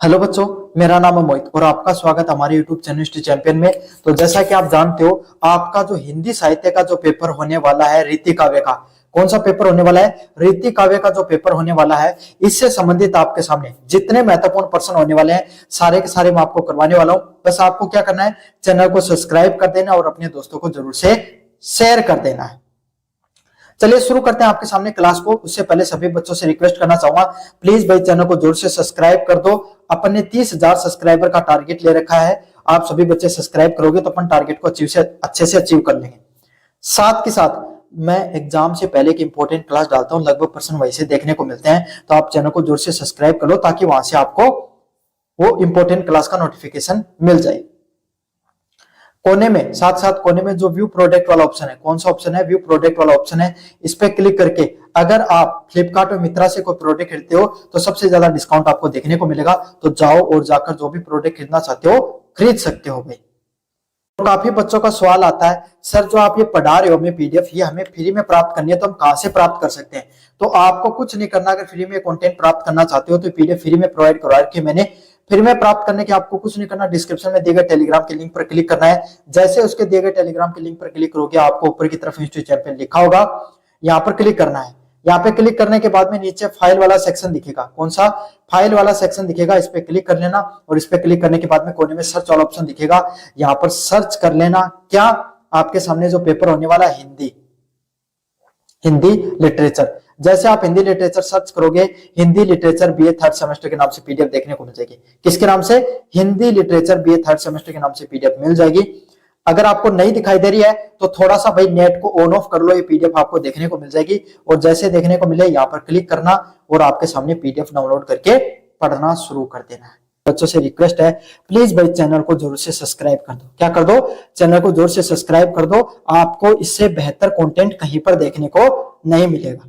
Hello बच्चों, मेरा नाम है मोहित और आपका स्वागत हमारे यूट्यूब चैनल हिस्ट्री चैंपियन में। तो जैसा कि आप जानते हो, आपका जो हिंदी साहित्य का जो पेपर होने वाला है रीति काव्य का, कौन सा पेपर होने वाला है? रीति काव्य का जो पेपर होने वाला है, इससे संबंधित आपके सामने जितने महत्वपूर्ण प्रश्न होने वाले हैं सारे के सारे मैं आपको करवाने वाला हूं। बस आपको क्या करना है, चैनल को सब्सक्राइब कर देना और अपने दोस्तों को जरूर से शेयर कर देना है। चलिए शुरू करते हैं आपके सामने क्लास को। उससे पहले सभी बच्चों से रिक्वेस्ट करना चाहूंगा, प्लीज भाई चैनल को जोर से सब्सक्राइब कर दो। अपन ने 30,000 सब्सक्राइबर का टारगेट ले रखा है। आप सभी बच्चे सब्सक्राइब करोगे तो अपन टारगेट को अच्छे से अचीव कर लेंगे। साथ के साथ मैं एग्जाम से पहले की इंपॉर्टेंट क्लास डालता हूं, लगभग प्रश्न वहीं से देखने को मिलते हैं। तो आप चैनल को जोर से सब्सक्राइब कर लो ताकि वहां से आपको वो इंपॉर्टेंट क्लास का नोटिफिकेशन मिल जाए। कोने में, साथ साथ कोने में जो व्यू प्रोडक्ट वाला ऑप्शन है, कौन सा ऑप्शन है? व्यू प्रोडक्ट वाला ऑप्शन है। इस पे क्लिक करके अगर आप फ्लिपकार्ट और मित्रा से कोई प्रोडक्ट खरीदते हो तो सबसे ज्यादा डिस्काउंट आपको देखने को मिलेगा। तो जाओ और जाकर जो भी प्रोडक्ट खरीदना चाहते हो खरीद सकते हो भाई। तो काफी बच्चों का सवाल आता है, सर जो आप ये पढ़ा रहे हो हमें पीडीएफ, ये हमें फ्री में प्राप्त करनी है तो हम कहां से प्राप्त कर सकते हैं? तो आपको कुछ नहीं करना। अगर फ्री में कंटेंट प्राप्त करना चाहते हो तो पीडीएफ फ्री में प्रोवाइड करवा रखी है मैंने। फ्री में प्राप्त करने के आपको कुछ नहीं करना, डिस्क्रिप्शन में दिए गए टेलीग्राम के लिंक पर क्लिक करना है। जैसे उसके दिए गए टेलीग्राम के लिंक पर क्लिक करोगे, आपको ऊपर की तरफ हिस्ट्री चैंपियन लिखा होगा, यहाँ पर क्लिक करना है। यहाँ पे क्लिक करने के बाद में नीचे फाइल वाला सेक्शन दिखेगा। कौन सा? फाइल वाला सेक्शन दिखेगा। इस पे क्लिक कर लेना और इस पे क्लिक करने के बाद में कोने में सर्च वाला ऑप्शन दिखेगा, यहाँ पर सर्च कर लेना। क्या? आपके सामने जो पेपर होने वाला है हिंदी लिटरेचर। जैसे आप हिंदी लिटरेचर सर्च करोगे, Hindi literature BA third semester के नाम से पीडीएफ देखने को मिल जाएगी। किसके नाम से? Hindi literature BA third semester के नाम से पीडीएफ मिल जाएगी। अगर आपको नहीं दिखाई दे रही है तो थोड़ा सा भाई नेट को ऑन ऑफ कर लो, ये पीडीएफ आपको देखने को मिल जाएगी। और जैसे देखने को मिले यहाँ पर क्लिक करना और आपके सामने पीडीएफ डाउनलोड करके पढ़ना शुरू कर देना है। बच्चों से रिक्वेस्ट है, प्लीज भाई चैनल को जरूर से सब्सक्राइब कर दो। क्या कर दो? चैनल को जरूर से सब्सक्राइब कर दो। आपको इससे बेहतर कंटेंट कहीं पर देखने को नहीं मिलेगा।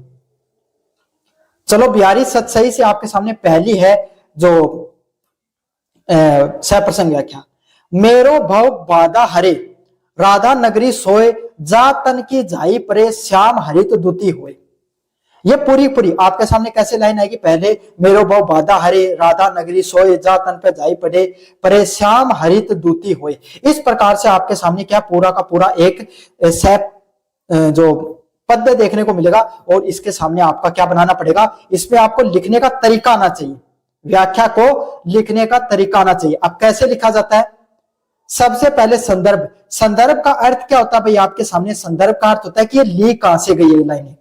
चलो, बिहारी सतसई से आपके सामने पहली है जो सह व्याख्या। मेरो भव बाधा हरे, राधा नगरी सोए, जा तन की जाई परे, श्याम हरित दुती होए। ये पूरी आपके सामने कैसे लाइन आएगी? पहले मेरो भव बाधा हरे, राधा नगरी सोए, जा तन पे जाई पड़े, परे श्याम हरित दूती होए। इस प्रकार से आपके सामने क्या पूरा का पूरा एक जो पद्य देखने को मिलेगा। और इसके सामने आपका क्या बनाना पड़ेगा? इसमें आपको लिखने का तरीका आना चाहिए, व्याख्या को लिखने का तरीका आना चाहिए। अब कैसे लिखा जाता है? सबसे पहले संदर्भ। संदर्भ का अर्थ क्या होता है भाई? आपके सामने संदर्भ का अर्थ होता है कि ये ली कहां से गई है लाइनें।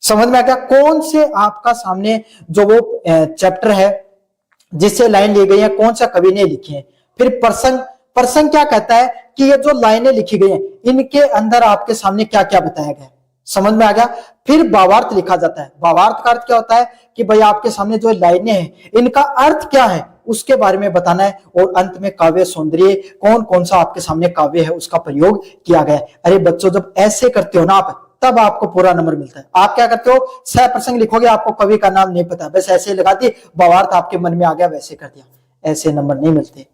समझ में आ गया? कौन से आपका सामने जो वो चैप्टर है जिससे लाइन ली गई है, कौन सा कवि ने लिखी है। फिर प्रसंग। प्रसंग क्या कहता है कि ये जो लाइनें लिखी गई हैं इनके अंदर आपके सामने क्या क्या बताया गया। समझ में आ गया? फिर भावार्थ लिखा जाता है। भावार्थ का अर्थ क्या होता है कि भाई आपके सामने जो लाइनें हैं इनका अर्थ क्या है उसके बारे में बताना है। और अंत में काव्य सौंदर्य, कौन कौन सा आपके सामने काव्य है उसका प्रयोग किया गया है। अरे बच्चों, जब ऐसे करते हो ना आप, तब आपको पूरा नंबर मिलता है। आप क्या करते हो? सह प्रसंग लिखोगे, आपको कवि का नाम नहीं पता, बस ऐसे लगा दी, भावार्थ आपके मन में आ गया वैसे कर दिया, ऐसे नंबर नहीं मिलते।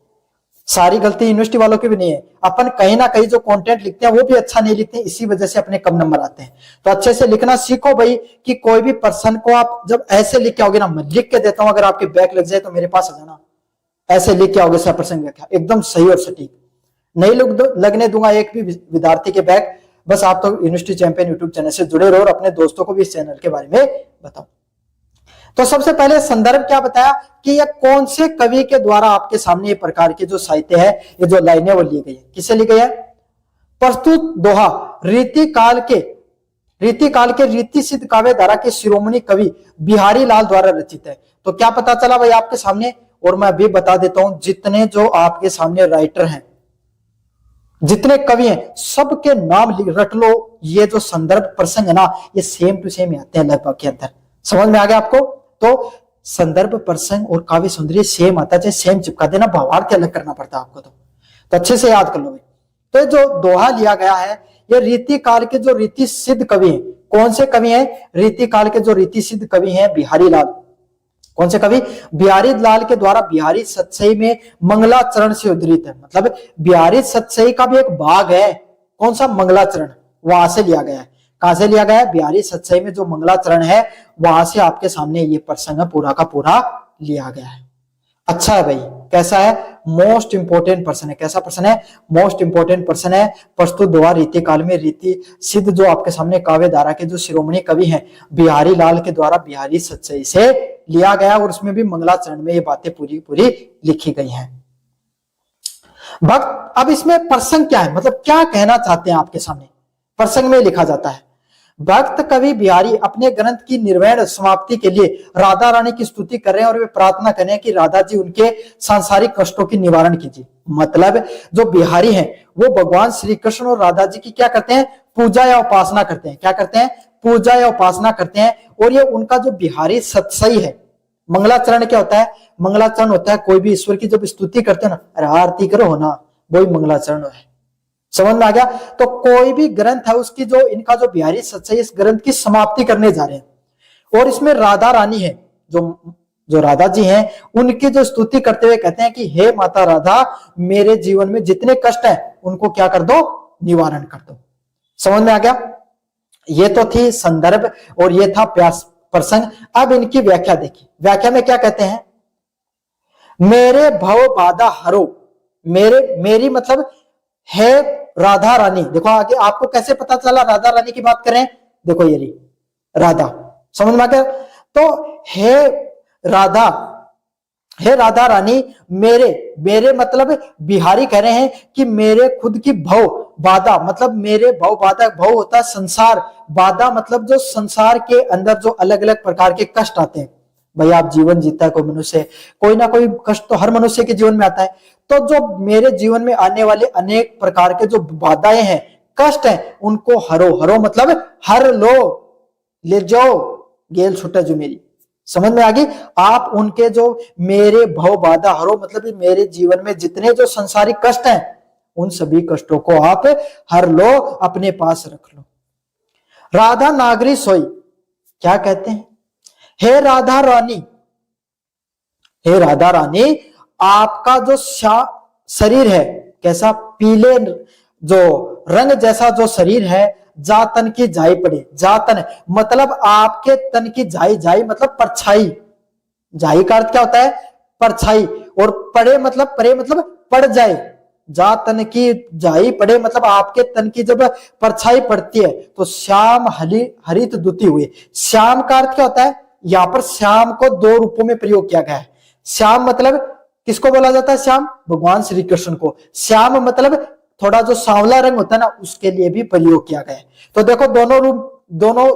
सारी गलती यूनिवर्सिटी वालों की भी नहीं है। अपन कहीं ना कहीं जो कंटेंट लिखते हैं वो भी अच्छा नहीं लिखते, इसी वजह से अपने कम नंबर आते हैं। तो अच्छे से लिखना सीखो भाई, कि कोई भी पर्सन को आप जब ऐसे लिख के आओगे ना, मैं लिख के देता हूं, अगर आपके बैक लग जाए तो मेरे पास आ जाना। ऐसे लिख के आओगे सह प्रसंग व्याख्या, एकदम सही और सटीक। नहीं लगने दूंगा एक भी विद्यार्थी के बैक। बस आप तो यूनिवर्सिटी चैंपियन यूट्यूब चैनल से जुड़े रहो और अपने दोस्तों को भी इस चैनल के बारे में बताओ। तो सबसे पहले संदर्भ क्या बताया कि यह कौन से कवि के द्वारा आपके सामने ये प्रकार के जो साहित्य है, ये जो लाइनें वो ली गई है। किससे ली गई है? प्रस्तुत दोहा रीति काल के रीति सिद्ध काव्य धारा के शिरोमणि कवि बिहारी लाल द्वारा रचित है। तो क्या पता चला भाई आपके सामने? और मैं भी बता देता हूं, जितने जो आपके सामने राइटर हैं, जितने कवि हैं, सबके नाम रट लो। ये जो संदर्भ प्रसंग है ना, ये सेम टू सेम आते हैं लगभग के अंदर। समझ में आ गया आपको? तो संदर्भ प्रसंग और काव्य सौंदर्य सेम आता है, सेम चिपका देना, भावार्थ अलग करना पड़ता है आपको। तो अच्छे से याद कर लो भाई। तो जो दोहा लिया गया है, ये रीति काल के जो रीति सिद्ध कवि हैं, कौन से कवि हैं? रीति काल के जो रीति सिद्ध कवि हैं बिहारी लाल। कौन से कवि? बिहारी लाल के द्वारा बिहारी सतसई में मंगलाचरण से उद्धृत है। मतलब बिहारी सतसई का भी एक भाग है, कौन सा? मंगलाचरण, वहां से लिया गया है। कहां से लिया गया है? बिहारी सतसई में जो मंगलाचरण है वहां से आपके सामने ये प्रसंग पूरा का पूरा लिया गया है। अच्छा है भाई, कैसा है, मोस्ट इंपोर्टेंट पर्सन है। कैसा पर्सन है, मोस्ट इंपोर्टेंट पर्सन है। प्रस्तुत दोहा रीति काल में रीति सिद्ध, जो आपके सामने काव्य धारा के जो शिरोमणि कवि हैं बिहारी लाल के द्वारा बिहारी सच्चाई से लिया गया, और उसमें भी मंगलाचरण में ये बातें पूरी पूरी लिखी गई हैं। भक्त, अब इसमें प्रसंग क्या है, मतलब क्या कहना चाहते हैं आपके सामने, प्रसंग में लिखा जाता है, भक्त कवि बिहारी अपने ग्रंथ की निर्वैण समाप्ति के लिए राधा रानी की स्तुति कर रहे हैं और वे प्रार्थना कर रहे हैं कि राधा जी उनके सांसारिक कष्टों की निवारण कीजिए। मतलब जो बिहारी हैं वो भगवान श्री कृष्ण और राधा जी की क्या करते हैं, पूजा या उपासना करते हैं। क्या करते हैं, पूजा या उपासना करते हैं। और ये उनका जो बिहारी सत्सई है। मंगलाचरण क्या होता है, मंगलाचरण होता है कोई भी ईश्वर की जब स्तुति करते हो ना, अरे आरती करो हो ना, वही मंगलाचरण है। समझ में आ गया। तो कोई भी ग्रंथ है उसकी जो इनका जो बिहारी सच्चाई, इस ग्रंथ की समाप्ति करने जा रहे हैं। और इसमें राधा रानी है, जो राधा जी हैं उनकी जो स्तुति करते हुए कहते हैं कि हे माता राधा, मेरे जीवन में जितने कष्ट हैं उनको क्या कर दो, निवारण कर दो। समझ में आ गया। ये तो थी संदर्भ और ये था प्यास प्रसंग। अब इनकी व्याख्या देखिए, व्याख्या में क्या कहते हैं, मेरे भव बाधा हरो, मेरी मतलब है राधा रानी। देखो आगे आपको कैसे पता चला राधा रानी की बात करें, देखो ये रही राधा, समझ में आ गया। तो हे राधा रानी, मेरे मतलब बिहारी कह रहे हैं कि मेरे खुद की भव बाधा, मतलब मेरे भव बाधा, भव होता है संसार, बाधा मतलब जो संसार के अंदर जो अलग अलग प्रकार के कष्ट आते हैं। भाई आप जीवन जीता है कोई मनुष्य, कोई ना कोई कष्ट तो हर मनुष्य के जीवन में आता है। तो जो मेरे जीवन में आने वाले अनेक प्रकार के जो बाधाएं हैं, कष्ट हैं, उनको हरो मतलब हर लो, ले जाओ, गेल छुटा जो मेरी। समझ में आ गई। आप उनके जो मेरे भव बाधा हरो, मतलब मेरे जीवन में जितने जो संसारिक कष्ट हैं उन सभी कष्टों को आप हर लो, अपने पास रख लो। राधा नागरी सोई, क्या कहते हैं, हे राधा रानी, हे राधा रानी, आपका जो शरीर है कैसा, पीले जो रंग जैसा जो शरीर है, जातन की जाई पड़े, जातन मतलब आपके तन की जाई मतलब परछाई, जाई का अर्थ क्या होता है, परछाई, और पड़े मतलब पड़ जाए, जातन की जाई पड़े मतलब आपके तन की जब परछाई पड़ती है तो श्याम हरित दुती हुए। श्याम का अर्थ क्या होता है, यहां पर श्याम को दो रूपों में प्रयोग किया गया है। श्याम मतलब किसको बोला जाता है, श्याम भगवान श्री कृष्ण को। श्याम मतलब थोड़ा जो सांवला रंग होता है ना, उसके लिए भी प्रयोग किया गया है। तो देखो दोनों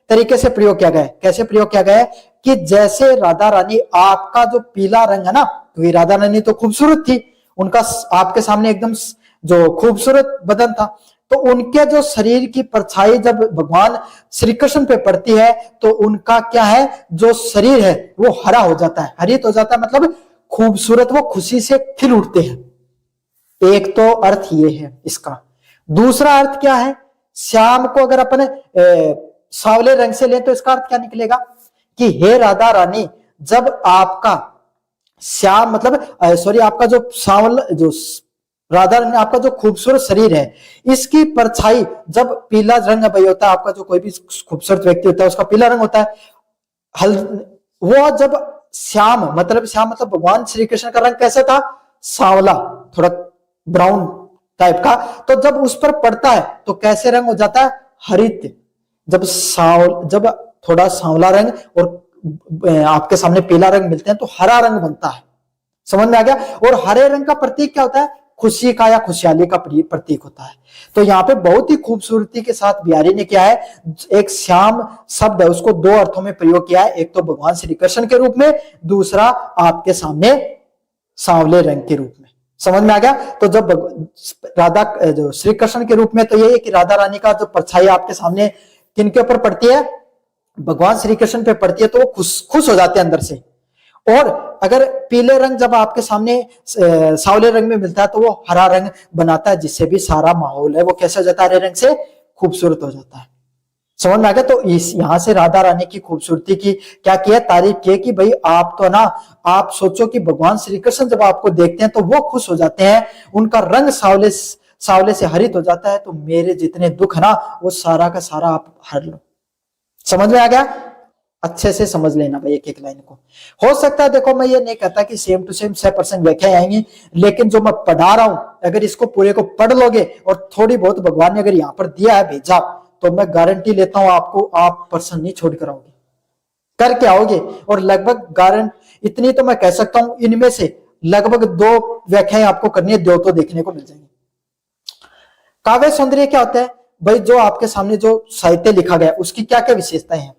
तरीके से प्रयोग किया गया है। कैसे प्रयोग किया गया है कि जैसे राधा रानी, आपका जो पीला रंग है ना, तो ये राधा रानी तो खूबसूरत थी, उनका आपके सामने एकदम जो खूबसूरत बदन था, तो उनके जो शरीर की परछाई जब भगवान श्री कृष्ण पे पड़ती है तो उनका क्या है, जो शरीर है वो हरा हो जाता है, हरित हो जाता है, मतलब खूबसूरत, वो खुशी से खिल उठते हैं। एक तो अर्थ ये है इसका। दूसरा अर्थ क्या है, श्याम को अगर अपन सांवले रंग से लें तो इसका अर्थ क्या निकलेगा कि हे राधा रानी, जब आपका श्याम मतलब आपका जो सांवला, जो राधा रानी, आपका जो खूबसूरत शरीर है, इसकी परछाई जब पीला रंग भाई होता है, आपका जो कोई भी खूबसूरत व्यक्ति होता है उसका पीला रंग होता है, वो जब श्याम मतलब भगवान श्री कृष्ण का रंग कैसा था, सांवला, थोड़ा ब्राउन टाइप का, तो जब उस पर पड़ता है तो कैसे रंग हो जाता है, हरित। जब थोड़ा सांवला रंग और आपके सामने पीला रंग मिलते हैं तो हरा रंग बनता है। समझ में आ गया। और हरे रंग का प्रतीक क्या होता है, खुशी का या खुशहाली का प्रतीक होता है। तो यहाँ पे बहुत ही खूबसूरती के साथ बिहारी ने क्या है, एक श्याम शब्द है उसको दो अर्थों में प्रयोग किया है, एक तो भगवान श्री कृष्ण के रूप में, दूसरा आपके सामने सांवले रंग के रूप में। समझ में आ गया। तो जब राधा जो श्री कृष्ण के रूप में, तो ये है कि राधा रानी का जो परछाई आपके सामने किनके ऊपर पड़ती है, भगवान श्री कृष्ण पे पड़ती है, तो वो खुश हो जाते हैं अंदर से। और अगर पीले रंग जब आपके सामने सांवले रंग में मिलता है तो वो हरा रंग बनाता है, जिससे भी सारा माहौल है वो कैसा हो जाता है, हरे रंग से खूबसूरत हो जाता है। समझ में आ गया। तो यहां से राधा रानी की खूबसूरती की क्या किया, तारीफ की कि भाई आप तो ना, आप सोचो कि भगवान श्री कृष्ण जब आपको देखते हैं तो वो खुश हो जाते हैं, उनका रंग सांवले से हरित हो जाता है, तो मेरे जितने दुख है ना वो सारा का सारा आप हर लो। समझ में आ गया। अच्छे से समझ लेना भाई एक एक लाइन को। हो सकता है, देखो मैं ये नहीं कहता कि सेम टू सेम 100% व्याख्या आएंगी, लेकिन जो मैं पढ़ा रहा हूं अगर इसको पूरे को पढ़ लोगे और थोड़ी बहुत भगवान ने अगर यहाँ पर दिया है भेजा, तो मैं गारंटी लेता हूं आपको, आप पर्सन नहीं छोड़ कर आओगे, करके आओगे। और लगभग गारंटी इतनी तो मैं कह सकता हूं, इनमें से लगभग 2 व्याख्याएं आपको करनी है, 2 तो देखने को मिल जाएंगी। काव्य सौंदर्य क्या होता है भाई? जो आपके सामने जो साहित्य लिखा गया उसकी क्या क्या विशेषताएं हैं?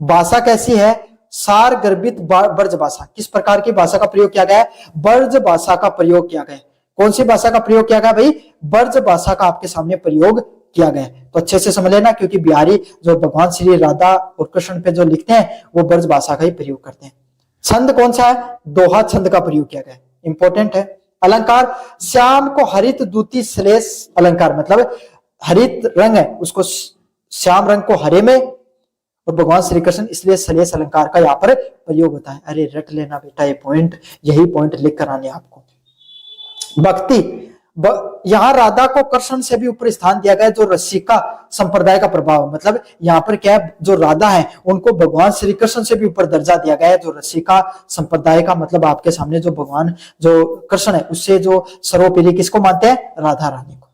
भाषा कैसी है? सार गर्भित ब्रज भाषा। किस प्रकार की भाषा का प्रयोग किया गया है? ब्रज भाषा का प्रयोग किया गया है। कौन सी भाषा का प्रयोग किया गया भाई? ब्रज भाषा का आपके सामने प्रयोग किया गया है। तो अच्छे से समझ लेना, क्योंकि बिहारी जो भगवान श्री राधा और कृष्ण पे जो लिखते हैं वो ब्रज भाषा का ही प्रयोग करते हैं। छंद कौन सा है? दोहा छंद का प्रयोग किया गया है, इंपॉर्टेंट है। अलंकार, श्याम को हरित दूती श्लेष अलंकार, मतलब हरित रंग है उसको श्याम रंग को हरे में, और भगवान श्री कृष्ण, इसलिए श्लेष अलंकार का यहाँ पर प्रयोग होता है। अरे रट लेना बेटा ये पॉइंट, यही पॉइंट लिख कर आने आपको। भक्ति, यहाँ राधा को कृष्ण से भी ऊपर स्थान दिया गया, जो रसिका संप्रदाय का प्रभाव, मतलब यहाँ पर क्या है, जो राधा है उनको भगवान श्री कृष्ण से भी ऊपर दर्जा दिया गया है। जो रसिका संप्रदाय का मतलब आपके सामने जो भगवान जो कृष्ण है उससे जो सर्वोपरि किसको मानते हैं? राधा रानी को।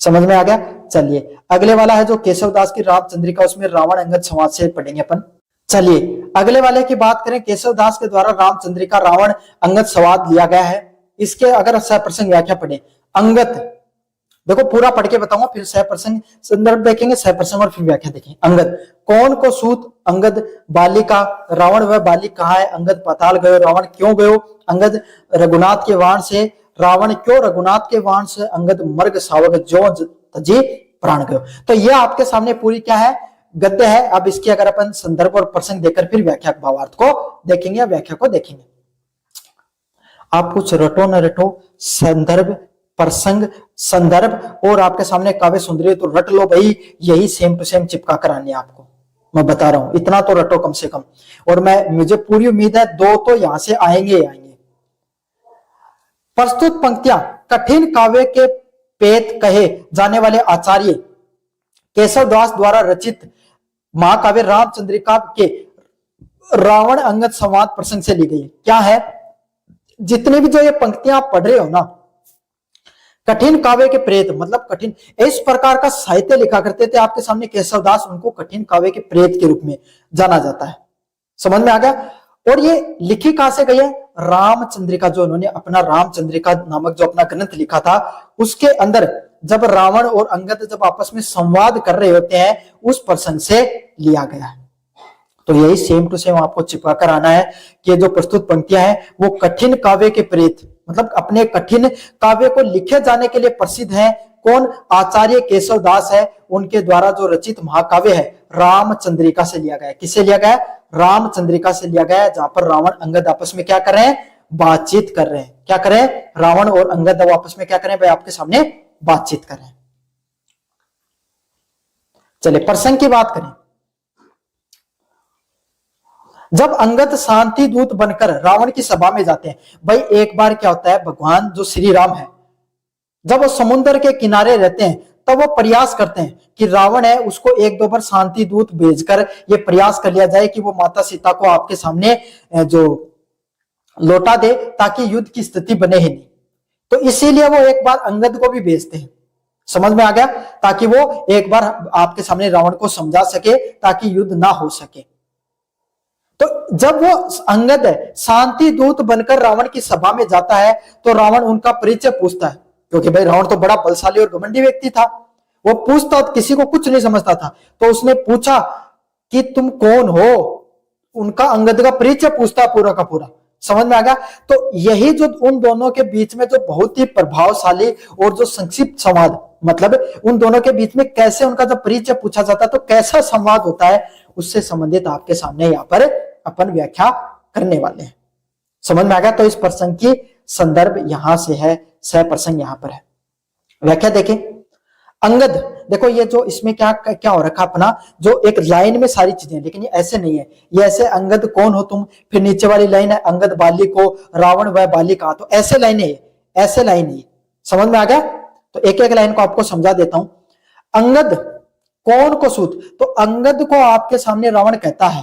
समझ में आ गया? चलिए अगले वाला है जो केशवदास की रामचंद्रिका, उसमें रावण अंगद संवाद से पढ़ेंगे अपन। चलिए अगले वाले की बात करें, केशवदास के द्वारा रामचंद्रिका रावण अंगद संवाद लिया गया है। इसके अगर 100% व्याख्या पढ़े, अंगद, देखो पूरा पढ़ के बताऊंगा, फिर 100% संदर्भ देखेंगे, 100% और फिर व्याख्या देखेंगे। अंगद, कौन को सूत? अंगद बालिका, रावण वह बालिक कहाँ है? अंगद पाताल गयो, रावण क्यों गयो? अंगद रघुनाथ के वाण से, रावण क्यों रघुनाथ के वाण से? अंगद मर्ग सावक जो तजी प्राण गयो। तो ये आपके सामने पूरी क्या है? गद्य है। अब इसकी अगर अपन संदर्भ और प्रसंग देकर फिर व्याख्या भावार्थ को देखेंगे या व्याख्या को देखेंगे। आप कुछ रटो न रटो, संदर्भ प्रसंग संदर्भ और आपके सामने काव्य सुंदरी तो रट लो भाई, यही सेम टू सेम चिपका कर आनी है आपको, मैं बता रहा हूं। इतना तो रटो कम से कम, और मुझे पूरी उम्मीद है 2 तो यहां से आएंगे। प्रस्तुत पंक्तियां कठिन काव्य के पेत कहे जाने वाले आचार्य केशवदास द्वारा रचित महाकाव्य रामचंद्रिका के रावण अंगद संवाद प्रसंग से ली गई है। क्या है? जितने भी जो ये पंक्तियां आप पढ़ रहे हो ना, कठिन काव्य के प्रेत, मतलब कठिन, इस प्रकार का साहित्य लिखा करते थे आपके सामने केशवदास, उनको कठिन काव्य के प्रेत के रूप में जाना जाता है। समझ में आ गया? और ये लिखी कहां से गई है? रामचंद्रिका, जो उन्होंने अपना रामचंद्रिका नामक जो अपना ग्रंथ लिखा था, उसके अंदर जब रावण और अंगद जब आपस में संवाद कर रहे होते हैं, उस प्रसंग से लिया गया है। तो यही सेम टू सेम आपको चिपका कर आना है कि जो प्रस्तुत पंक्तियां हैं वो कठिन काव्य के प्रेत, मतलब अपने कठिन काव्य को लिखे जाने के लिए प्रसिद्ध हैं। कौन? आचार्य केशवदास है, उनके द्वारा जो रचित महाकाव्य है रामचंद्रिका से लिया गया है। किससे लिया गया है? रामचंद्रिका से लिया गया है, जहां पर रावण अंगद आपस में क्या कर रहे हैं? बातचीत कर रहे हैं। क्या कर रहे हैं? रावण और अंगद आपस में क्या करें भाई? आपके सामने बातचीत कर रहे हैं। चलिए प्रसंग की बात करें। जब अंगद शांति दूत बनकर रावण की सभा में जाते हैं, भाई एक बार क्या होता है, भगवान जो श्री राम है जब वो समुद्र के किनारे रहते हैं तब वो प्रयास करते हैं कि रावण है उसको 1-2 बार शांति दूत भेजकर ये प्रयास कर लिया जाए कि वो माता सीता को आपके सामने जो लौटा दे, ताकि युद्ध की स्थिति बने ही नहीं। तो इसीलिए वो एक बार अंगद को भी भेजते हैं। समझ में आ गया? ताकि वो एक बार आपके सामने रावण को समझा सके, ताकि युद्ध ना हो सके। तो जब वो अंगद शांति दूत बनकर रावण की सभा में जाता है तो रावण उनका परिचय पूछता है, क्योंकि भाई रावण तो बड़ा बलशाली और घमंडी व्यक्ति था। वो पूछता, किसी को कुछ नहीं समझता था, तो उसने पूछा कि तुम कौन हो? उनका अंगद का परिचय पूछता पूरा का पूरा। समझ में आ गया? तो यही जो उन दोनों के बीच में जो बहुत ही प्रभावशाली और जो संक्षिप्त संवाद, मतलब उन दोनों के बीच में कैसे उनका जब परिचय पूछा जाता है तो कैसा संवाद होता है, उससे संबंधित आपके सामने यहाँ पर अपन व्याख्या करने वाले हैं। समझ में आ गया? तो इस प्रसंग की संदर्भ यहां से है, सह प्रसंग यहां पर है। व्याख्या देखें। अंगद, देखो ये जो इसमें क्या क्या हो रखा अपना, जो एक लाइन में सारी चीजें, लेकिन ये ऐसे नहीं है। ये ऐसे अंगद कौन हो तुम, फिर नीचे वाली लाइन है अंगद बालिक हो, रावण वह बालिका, तो ऐसे लाइन है, ऐसे लाइन है। समझ में आ गया? तो एक एक लाइन को आपको समझा देता हूं। अंगद कौन को सूत, तो अंगद को आपके सामने रावण कहता है,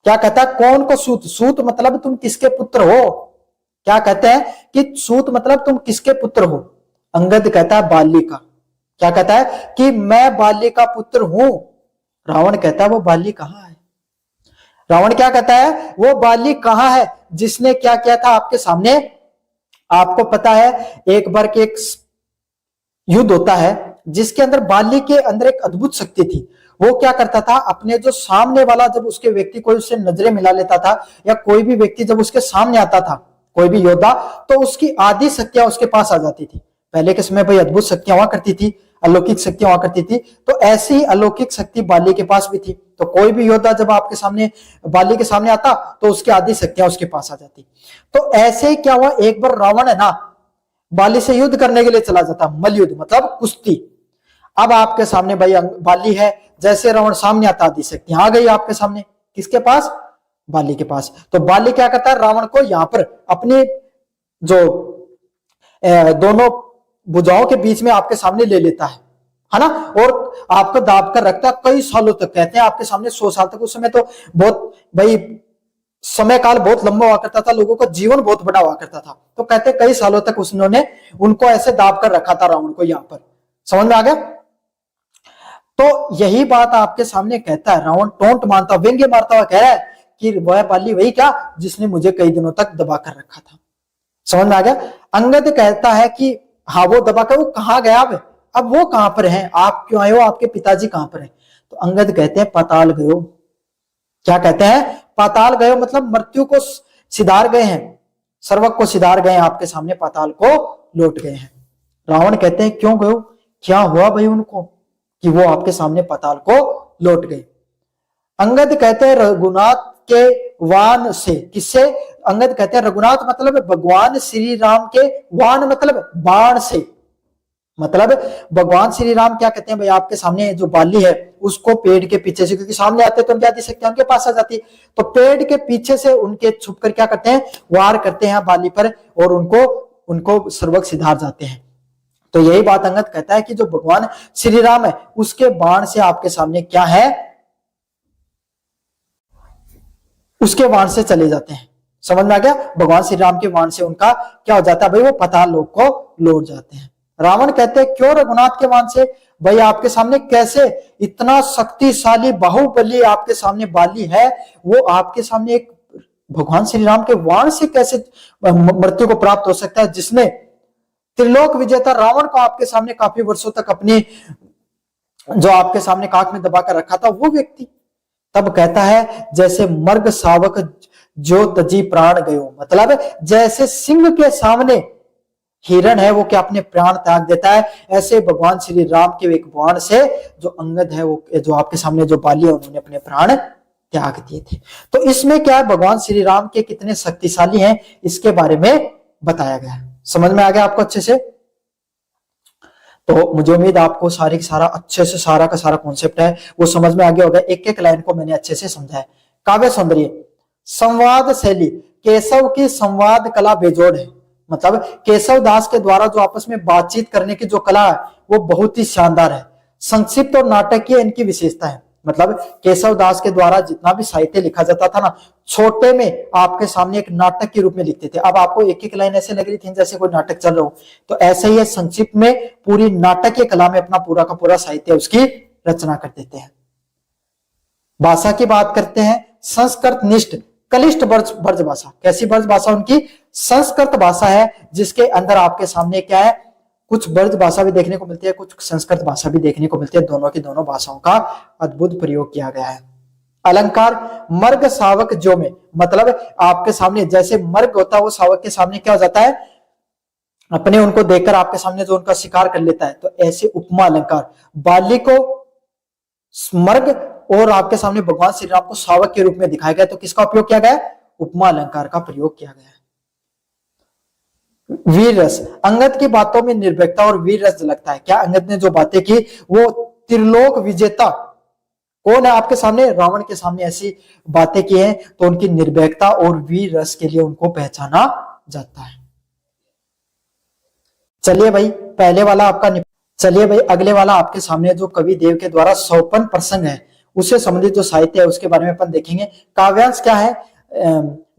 क्या कहता है, कौन को सूत, सूत मतलब तुम किसके पुत्र हो, क्या कहते हैं कि सूत मतलब तुम किसके पुत्र हो। अंगद कहता है बाली का, क्या कहता है कि मैं बाली का पुत्र हूं। रावण कहता है वो बाली कहां है, रावण क्या कहता है वो बाली कहां है जिसने क्या किया था आपके सामने। आपको पता है एक बार के एक युद्ध होता है जिसके अंदर बाली के अंदर एक अद्भुत शक्ति थी। वो क्या करता था, अपने जो सामने वाला जब उसके व्यक्ति कोई उससे नजरें मिला लेता था, या कोई भी व्यक्ति जब उसके सामने आता था, कोई भी योद्धा, तो उसकी आधी शक्तियां उसके पास आ जाती थी। पहले के समय भाई अद्भुत शक्तियां हुआ करती थी, अलौकिक शक्तियां हुआ करती थी, तो ऐसी ही अलौकिक शक्ति बाली के पास भी थी। तो कोई भी योद्धा जब आपके सामने बाली के सामने आता तो उसकी आधी शक्तियां उसके पास आ जाती। तो ऐसे ही क्या हुआ, एक बार रावण है ना बाली से युद्ध करने के लिए चला जाता, मल युद्ध मतलब कुश्ती। अब आपके सामने भाई बाली है, जैसे रावण सामने आता आदि शक्तियां आ गई आपके सामने, किसके पास, बाली के पास। तो बाली क्या करता है, रावण को यहां पर अपनी जो दोनों भुजाओं के बीच में आपके सामने ले लेता है ना, और आपको दाब कर रखता है कई सालों तक। कहते हैं आपके सामने 100 साल तक, उस समय तो बहुत भाई समय काल बहुत लंबा हुआ करता था, लोगों का जीवन बहुत बड़ा हुआ करता था, तो कहते कई सालों तक उसने उनको ऐसे दाब कर रखा था रावण को। यहां पर समझ में आ गया। तो यही बात आपके सामने कहता है रावण, टोंट मारता व्यंग्य मारता हुआ कह रहा है कि वह बाली वही क्या जिसने मुझे कई दिनों तक दबा कर रखा था। समझ में आ गया। अंगद कहता है कि हाँ वो दबा कर वो कहां गया, अब वो कहां पर है, आप क्यों आए हो, आपके पिताजी कहां पर है। तो अंगद कहते हैं पाताल गयो, क्या कहते हैं, पाताल गयो मतलब मृत्यु को सिधार गए हैं, सर्वक को सिधार गए हैं, आपके सामने पाताल को लौट गए हैं। रावण कहते हैं क्यों गयो, क्या हुआ भाई उनको कि वो आपके सामने पाताल को लौट गए। अंगद कहते हैं रघुनाथ के वान से, किससे, अंगद कहते हैं रघुनाथ मतलब भगवान श्री राम के, वान मतलब बाण से, मतलब भगवान श्री राम क्या कहते हैं भाई आपके सामने जो बाली है उसको पेड़ के पीछे से, क्योंकि सामने आते तो क्या सकते हैं उनके पास आ जाती, तो पेड़ के पीछे से उनके छुप कर क्या करते हैं वार करते हैं बाली पर, और उनको सर्वक सिधार जाते हैं। तो यही बात अंगद कहता है कि जो भगवान श्री राम है उसके बाण से आपके सामने क्या है, उसके बाण से चले जाते हैं। समझ में आ गया, भगवान श्री राम के बाण से उनका क्या हो जाता है भाई, वो पाताल लोक को लौट जाते हैं। रावण कहते हैं क्यों रघुनाथ के बाण से, भाई आपके सामने कैसे इतना शक्तिशाली बाहुबली आपके सामने बाली है, वो आपके सामने एक भगवान श्री राम के बाण से कैसे मृत्यु को प्राप्त हो सकता है, जिसने त्रिलोक विजेता रावण को आपके सामने काफी वर्षों तक अपने जो आपके सामने काख में दबाकर रखा था वो व्यक्ति। तब कहता है जैसे मर्ग सावक जो तजी प्राण गयो, मतलब जैसे सिंह के सामने हिरण है वो क्या अपने प्राण त्याग देता है, ऐसे भगवान श्री राम के एक बाण से जो अंगद है वो जो आपके सामने जो बाली है उन्होंने अपने प्राण त्याग दिए थे। तो इसमें क्या है भगवान श्री राम के कितने शक्तिशाली हैं इसके बारे में बताया गया है। समझ में आ गया आपको अच्छे से। तो मुझे उम्मीद आपको सारी सारा अच्छे से सारा का सारा कॉन्सेप्ट है वो समझ में आ गया होगा। एक एक लाइन को मैंने अच्छे से समझा है। काव्य सौंदर्य, संवाद शैली, केशव की संवाद कला बेजोड़ है, मतलब केशव दास के द्वारा जो आपस में बातचीत करने की जो कला है वो बहुत ही शानदार है। संक्षिप्त और नाटकीय इनकी विशेषता है, मतलब केशव दास के द्वारा जितना भी साहित्य लिखा जाता था ना, छोटे में आपके सामने एक नाटक के रूप में लिखते थे। अब आपको एक एक लाइन ऐसे लग रही थी जैसे कोई नाटक चल रहा हो, तो ऐसे ही संक्षिप्त में पूरी नाटकीय कला में अपना पूरा का पूरा साहित्य उसकी रचना कर देते हैं। भाषा की बात करते हैं, संस्कृत निष्ठ कलिष्ठ ब्रज भाषा। कैसी ब्रज भाषा उनकी, संस्कृत भाषा है जिसके अंदर आपके सामने क्या है, कुछ ब्रज भाषा भी देखने को मिलती है, कुछ संस्कृत भाषा भी देखने को मिलती है। दोनों की दोनों भाषाओं का अद्भुत प्रयोग किया गया है। अलंकार, मर्ग सावक जो में, मतलब आपके सामने जैसे मर्ग होता है वो सावक के सामने क्या हो जाता है, अपने उनको देखकर आपके सामने जो उनका शिकार कर लेता है, तो ऐसे उपमा अलंकार, बाली को मर्ग और आपके सामने भगवान श्री राम को सावक के रूप में दिखाया गया, तो किसका उपयोग किया गया, उपमा अलंकार का प्रयोग किया गया है। वीर रस, अंगद की बातों में निर्भीकता और वीर रस झलकता है। क्या अंगद ने जो बातें की वो त्रिलोक विजेता कौन है आपके सामने, रावण के सामने ऐसी बातें की हैं, तो उनकी निर्भीकता और वीर रस के लिए उनको पहचाना जाता है। चलिए भाई पहले वाला आपका चलिए भाई, अगले वाला आपके सामने जो कवि देव के द्वारा 54 प्रसंग है उससे संबंधित जो साहित्य है उसके बारे में अपन देखेंगे। काव्यांश क्या है?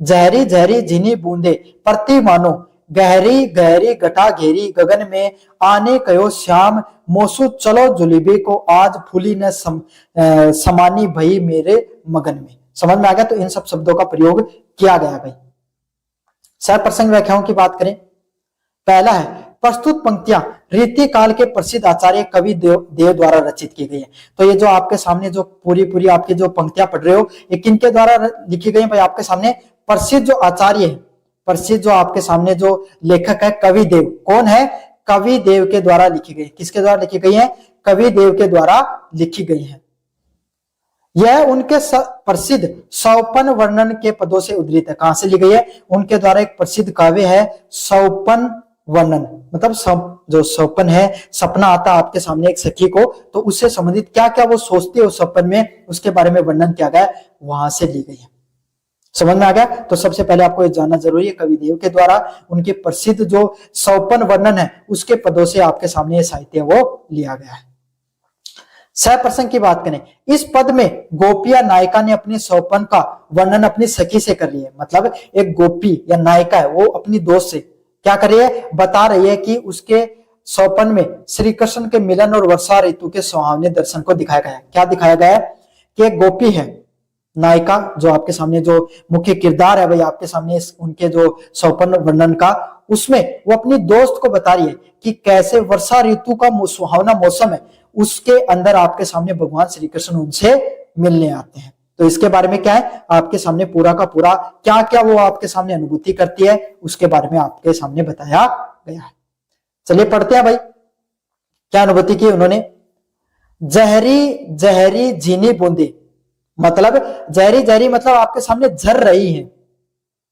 जहरी जहरी झिनी बूंदे प्रति मानो, गहरी गहरी घटा घेरी गगन में, आने कयो श्याम मोसू चलो जुलीबे को, आज फूली न समानी भई मेरे मगन में। समझ में आ गया? तो इन सब शब्दों का प्रयोग किया गया भाई। सह प्रसंग व्याख्याओं की बात करें, पहला है प्रस्तुत पंक्तियां रीति काल के प्रसिद्ध आचार्य कवि देव द्वारा रचित की गई है। तो ये जो आपके सामने जो पूरी आपकी जो पंक्तियां पढ़ रहे हो ये किनके द्वारा लिखी गई है भाई? आपके सामने प्रसिद्ध जो आचार्य है, प्रसिद्ध जो आपके सामने जो लेखक है कवि देव, कौन है? कवि देव के द्वारा लिखी गई। किसके द्वारा लिखी गई है? कवि देव के द्वारा लिखी गई है। यह उनके प्रसिद्ध 54 वर्णन के पदों से उद्धृत है। कहां से ली गई है? उनके द्वारा एक प्रसिद्ध काव्य है 54 वर्णन, मतलब जो 54 है, सपना आता आपके सामने एक सखी को, तो उससे संबंधित क्या क्या वो सोचते हो 56 में, उसके बारे में वर्णन किया गया, वहां से ली गई है। समझ में आ गया? तो सबसे पहले आपको ये जानना जरूरी है, कवि देव के द्वारा उनके प्रसिद्ध जो 54 वर्णन है उसके पदों से आपके सामने ये साहित्य वो लिया गया है। सह प्रसंग की बात करें, इस पद में गोपिया नायिका ने अपने 54 का वर्णन अपनी सखी से कर लिया है। मतलब एक गोपी या नायिका है वो अपनी दोस्त से क्या कर रही है? बता रही है कि उसके 54 में श्री कृष्ण के मिलन और वर्षा ऋतु के सुहावने दर्शन को दिखाया गया है। क्या दिखाया गया है? कि एक गोपी है, नायिका, जो आपके सामने जो मुख्य किरदार है भाई आपके सामने उनके जो 54 वर्णन का, उसमें वो अपनी दोस्त को बता रही है कि कैसे वर्षा ऋतु का सुहावना मौसम है, उसके अंदर आपके सामने भगवान श्री कृष्ण उनसे मिलने आते हैं। तो इसके बारे में क्या है? आपके सामने पूरा का पूरा क्या क्या वो आपके सामने अनुभूति करती है उसके बारे में आपके सामने बताया गया है। चलिए पढ़ते हैं भाई, क्या अनुभूति की उन्होंने। जहरी जहरी झीनी बूंदे, मतलब जहरी जहरी मतलब आपके सामने झर रही है,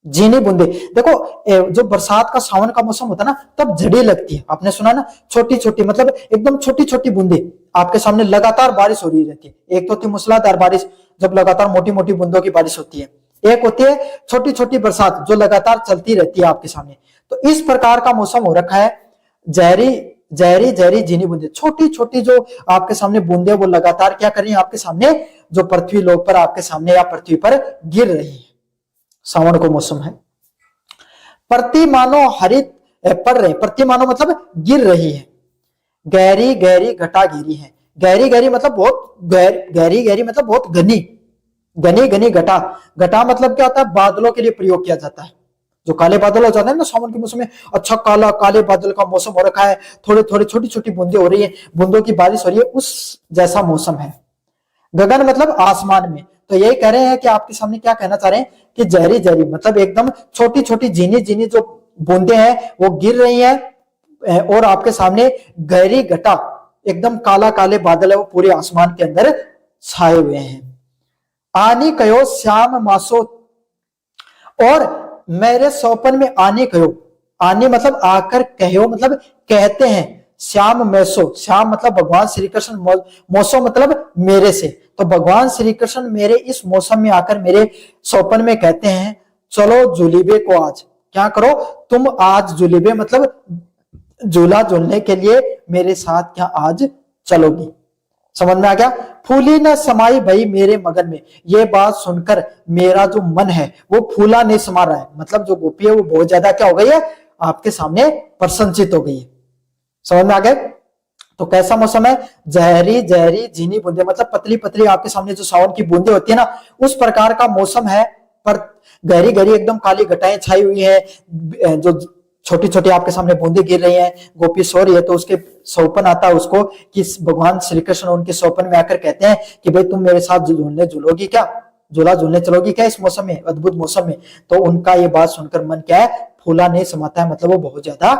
झीनी बूंदे। देखो जो बरसात का सावन का मौसम होता है ना, तब झड़ी लगती है, आपने सुना ना, छोटी छोटी, मतलब एकदम छोटी छोटी बूंदे आपके सामने, लगातार बारिश हो रही रहती है। एक तो होती मूसलाधार बारिश, जब लगातार मोटी मोटी बूंदों की बारिश होती है, एक होती है छोटी छोटी बरसात जो लगातार चलती रहती है आपके सामने। तो इस प्रकार का मौसम हो रखा है, जहरी जहरी जहरी झीनी बूंदे, छोटी छोटी जो आपके सामने बूंदे वो लगातार क्या कर रही है आपके सामने, जो पृथ्वी लोक पर आपके सामने या पृथ्वी पर गिर रही है। सावन को मौसम है। प्रतिमानो हरित पड़ रहे, प्रतिमानो मतलब गिर रही है। गहरी गहरी घटा घेरी है, गहरी गहरी मतलब बहुत गहरी गहरी मतलब बहुत घनी, घनी घनी घटा। घटा मतलब क्या होता है? बादलों के लिए प्रयोग किया जाता है। जो काले बादल हो जाते हैं ना सावन के मौसम में, अच्छा काला काले बादल का मौसम हो रखा है, थोड़े थोड़े छोटी छोटी बूंदे हो रही है, बूंदों की बारिश हो रही है, उस जैसा मौसम है। गगन मतलब आसमान में। तो यही कह रहे हैं कि आपके सामने क्या कहना चाह रहे हैं कि जहरी जहरी मतलब एकदम छोटी छोटी झीनी झीनी जो बूंदे हैं वो गिर रही हैं, और आपके सामने गहरी घटा, एकदम काला काले बादल है वो पूरे आसमान के अंदर छाए हुए हैं। आनी कयो श्याम मासो, और मेरे सौपन में आने कयो, आने मतलब आकर कहो, मतलब कहते हैं। श्याम मैसो, श्याम मतलब भगवान श्री कृष्ण, मौसम मतलब मेरे से, तो भगवान श्री कृष्ण मेरे इस मौसम में आकर मेरे सौपन में कहते हैं, चलो जुलीबे को आज, क्या करो तुम आज जुलीबे मतलब झूला झूलने के लिए मेरे साथ क्या आज चलोगी। समझ में आ गया? फूली न समाई भई मेरे मगन में, ये बात सुनकर मेरा जो मन है वो फूला नहीं समा रहा है, मतलब जो गोपी है वो बहुत ज्यादा क्या हो गई है आपके सामने प्रसन्नचित हो गई है। समझ में आ गए? तो कैसा मौसम है? जहरी जहरी झीनी बूंदे, मतलब पतली पतली आपके सामने जो सावन की बूंदे होती है ना, उस प्रकार का मौसम है। पर गहरी गहरी एकदम काली घटाएं छाई हुई है, जो छोटी छोटी आपके सामने बूंदे गिर रही हैं, गोपी सो रही है, तो उसके सौपन आता है उसको कि भगवान श्री कृष्ण उनके सौपन में आकर कहते हैं कि भाई तुम मेरे साथ झूलोगी क्या, झूला झूलने चलोगी क्या इस मौसम में, अद्भुत मौसम में। तो उनका ये बात सुनकर मन क्या है, फूला नहीं समाता है, मतलब वो बहुत ज्यादा